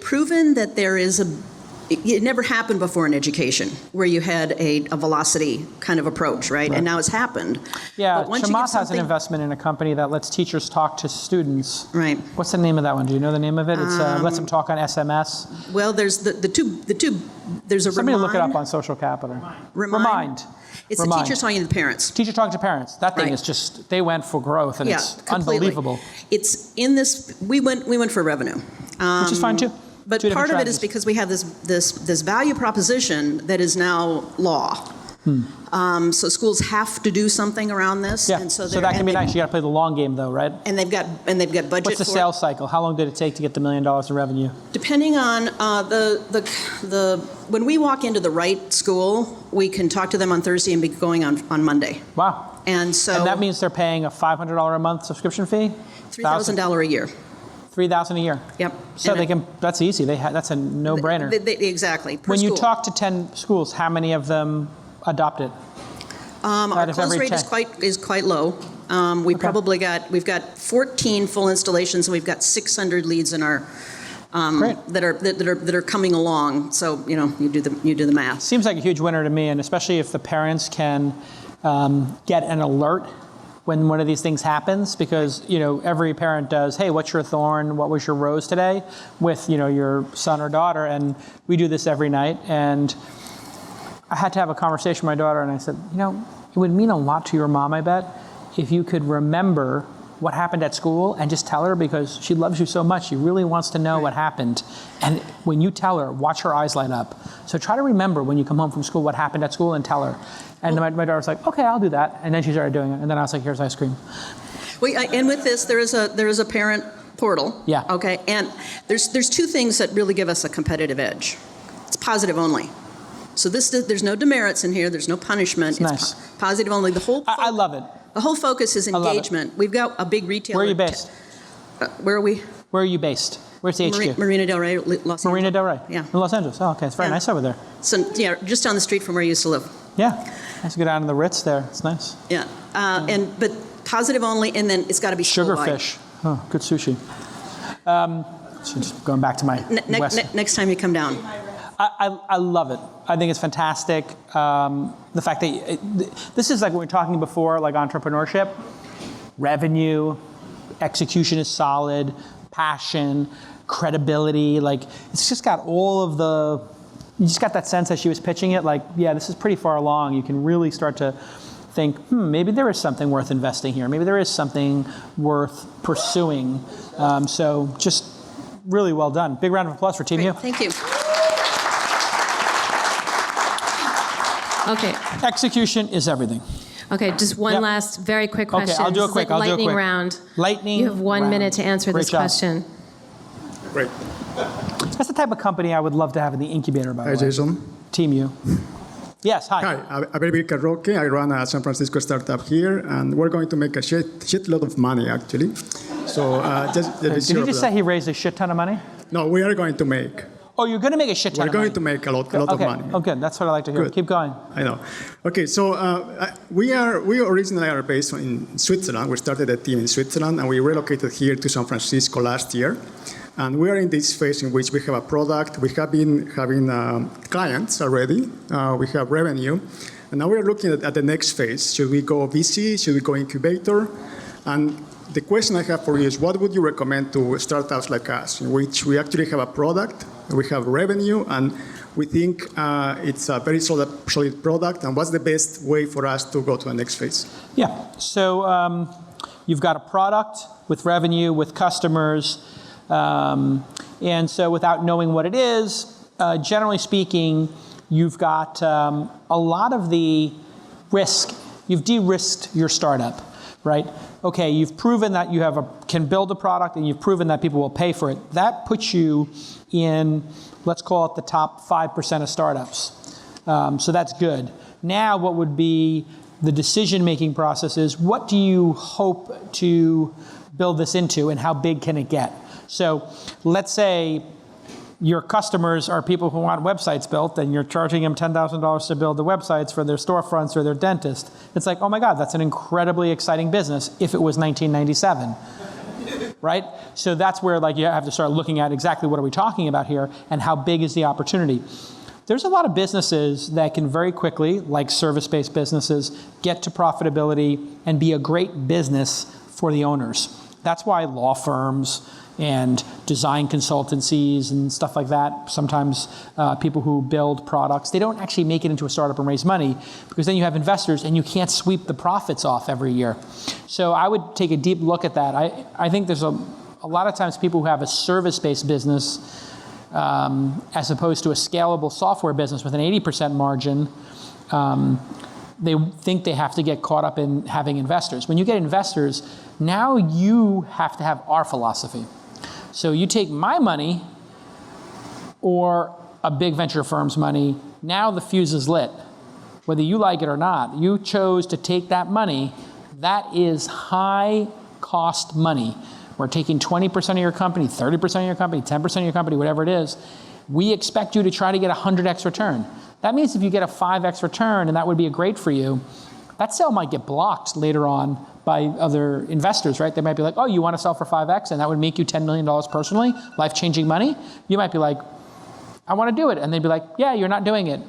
proven that there is it never happened before in education, where you had a velocity kind of approach, right? And now it's happened. Yeah, But once you get Chamath has an something- investment in a company that lets teachers talk to students. Right. What's the name of that one? Do you know the name of it? It's lets them talk on SMS. Well, there's the two, there's a Somebody Remind. look it up on Social Capital. Remind. It's Remind. the teachers talking to the parents. Teacher talking to parents. That thing Right. is just, they went for growth, and it's completely. unbelievable. It's in this, we went for revenue. Which is fine too. But Two different part of it is strategies. because we have this value proposition that is now law. So schools have to do something around this. Yeah, And so they're- that can and be they- nice. You got to play the long game, though, right? And they've got budget What's the for sales cycle? How long did it take to get the $1 million in revenue? Depending on when we walk into the right school, we can talk to them on Thursday and be going on Monday. Wow. And so And that means they're paying a $500 a month subscription fee? $3,000 a year. $3,000 a year. Yep. So And they can. That's easy. That's a no-brainer. Exactly. Per When you school. talk to 10 schools, how many of them adopt it? Our out of close every rate 10. is quite low. We've got 14 full installations, and we've got 600 leads in our Great. that are coming along. So you do the math. Seems like a huge winner to me, and especially if the parents can get an alert when one of these things happens, because every parent does, hey, what's your thorn, what was your rose today, with your son or daughter, and we do this every night. And I had to have a conversation with my daughter, and I said, it would mean a lot to your mom, I bet, if you could remember what happened at school and just tell her, because she loves you so much. She really wants to know what happened. And when you tell her, watch her eyes light up. So try to remember when you come home from school what happened at school and tell her. And my daughter was like, okay, I'll do that. And then she started doing it. And then I was like, here's ice cream. And with this, there is a parent portal. Yeah. Okay. And there's two things that really give us a competitive edge. It's positive only. So there's no demerits in here. There's no punishment. It's nice. Positive only. I love it. The whole focus is love it. engagement. We've got a big retailer. Where are you based? Where are we? Where are you based? Where's the HQ? Marina Del Rey, Los Angeles. Marina Del Rey? Yeah. In Los Angeles. Oh, okay. It's very Yeah. nice over there. So just down the street from where you used to live. Yeah. Nice to go down to the Ritz there. It's nice. Yeah. But positive only, and then it's got to be school-wide. Sugarfish. Oh, good sushi. So just going back to my Next time you come down. I love it. I think it's fantastic. The fact that this is like what we were talking before, like entrepreneurship, revenue, execution is solid, passion, credibility. Like it's just got all of the. You just got that sense as she was pitching it. Like, yeah, this is pretty far along. You can really start to think, maybe there is something worth investing here. Maybe there is something worth pursuing. So just really well done. Big round of applause for Team U. Thank you. Okay. Execution is everything. Okay, just one last very quick question. Okay, I'll do it This is quick. like I'll do it lightning quick. round. Lightning You have 1 round. minute to answer Great this job. question. Great. That's the type of company I would love to have in the incubator, by the Hi, way. Jason. Team U. Yes, hi. Hi, I'm Abel Roque. I run a San Francisco startup here, and we're going to make a shitload of money, actually. So just Did sure he of just that. say he raised a shit ton of money? No, we are going to make. Oh, you're going to make a shit ton We're of money. going to make a lot okay. of money. Oh, good. That's what I like to hear. Good. Keep going. I know. Okay, so we originally are based in Switzerland. We started a team in Switzerland, and we relocated here to San Francisco last year. And we are in this phase in which we have a product. We have been having clients already. We have revenue. And now we are looking at the next phase. Should we go VC? Should we go incubator? And the question I have for you is, what would you recommend to startups like us, in which we actually have a product, we have revenue, and we think it's a very solid product, and what's the best way for us to go to the next phase? Yeah. So you've got a product with revenue, with customers. And so without knowing what it is, generally speaking, you've got a lot of the risk. You've de-risked your startup, right? Okay, you've proven that you can build a product, and you've proven that people will pay for it. That puts you in, let's call it the top 5% of startups. So that's good. Now what would be the decision-making process is, what do you hope to build this into, and how big can it get? So let's say your customers are people who want websites built, and you're charging them $10,000 to build the websites for their storefronts or their dentist. It's like, oh my God, that's an incredibly exciting business if it was 1997. right? So that's where like you have to start looking at exactly what are we talking about here and how big is the opportunity. There's a lot of businesses that can very quickly, like service-based businesses, get to profitability and be a great business for the owners. That's why law firms and design consultancies and stuff like that, sometimes people who build products, they don't actually make it into a startup and raise money, because then you have investors and you can't sweep the profits off every year. So I would take a deep look at that. I think there's a lot of times people who have a service-based business as opposed to a scalable software business with an 80% margin, they think they have to get caught up in having investors. When you get investors, now you have to have our philosophy. So you take my money or a big venture firm's money, now the fuse is lit. Whether you like it or not, you chose to take that money. That is high cost money. We're taking 20% of your company, 30% of your company, 10% of your company, whatever it is. We expect you to try to get a 100x return. That means if you get a 5x return, and that would be a great for you, that sale might get blocked later on by other investors, right? They might be like, oh, you want to sell for 5x, and that would make you $10 million personally, life-changing money? You might be like, I want to do it. And they'd be like, yeah, you're not doing it.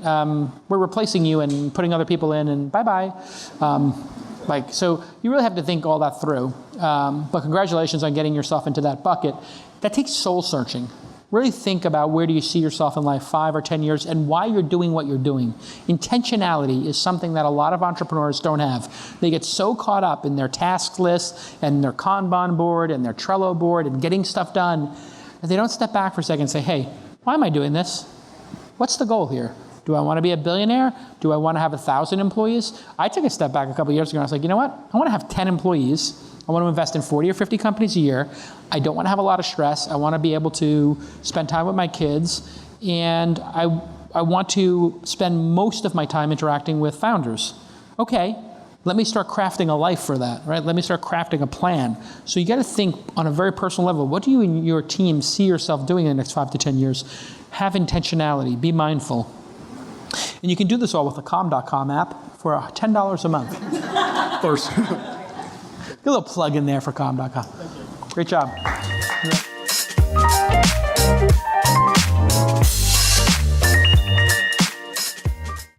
We're replacing you and putting other people in, and bye-bye. So you really have to think all that through. But congratulations on getting yourself into that bucket. That takes soul searching. Really think about where do you see yourself in life 5 or 10 years and why you're doing what you're doing. Intentionality is something that a lot of entrepreneurs don't have. They get so caught up in their task list and their Kanban board and their Trello board and getting stuff done that they don't step back for a second and say, hey, why am I doing this? What's the goal here? Do I want to be a billionaire? Do I want to have 1,000 employees? I took a step back a couple years ago and I was like, you know what? I want to have 10 employees. I want to invest in 40 or 50 companies a year. I don't want to have a lot of stress. I want to be able to spend time with my kids. And I want to spend most of my time interacting with founders. Okay, let me start crafting a life for that, right? Let me start crafting a plan. So you got to think on a very personal level, what do you and your team see yourself doing in the next 5 to 10 years? Have intentionality, be mindful. And you can do this all with the calm.com app for $10 a month. Of course. Get a little plug in there for calm.com. Great job.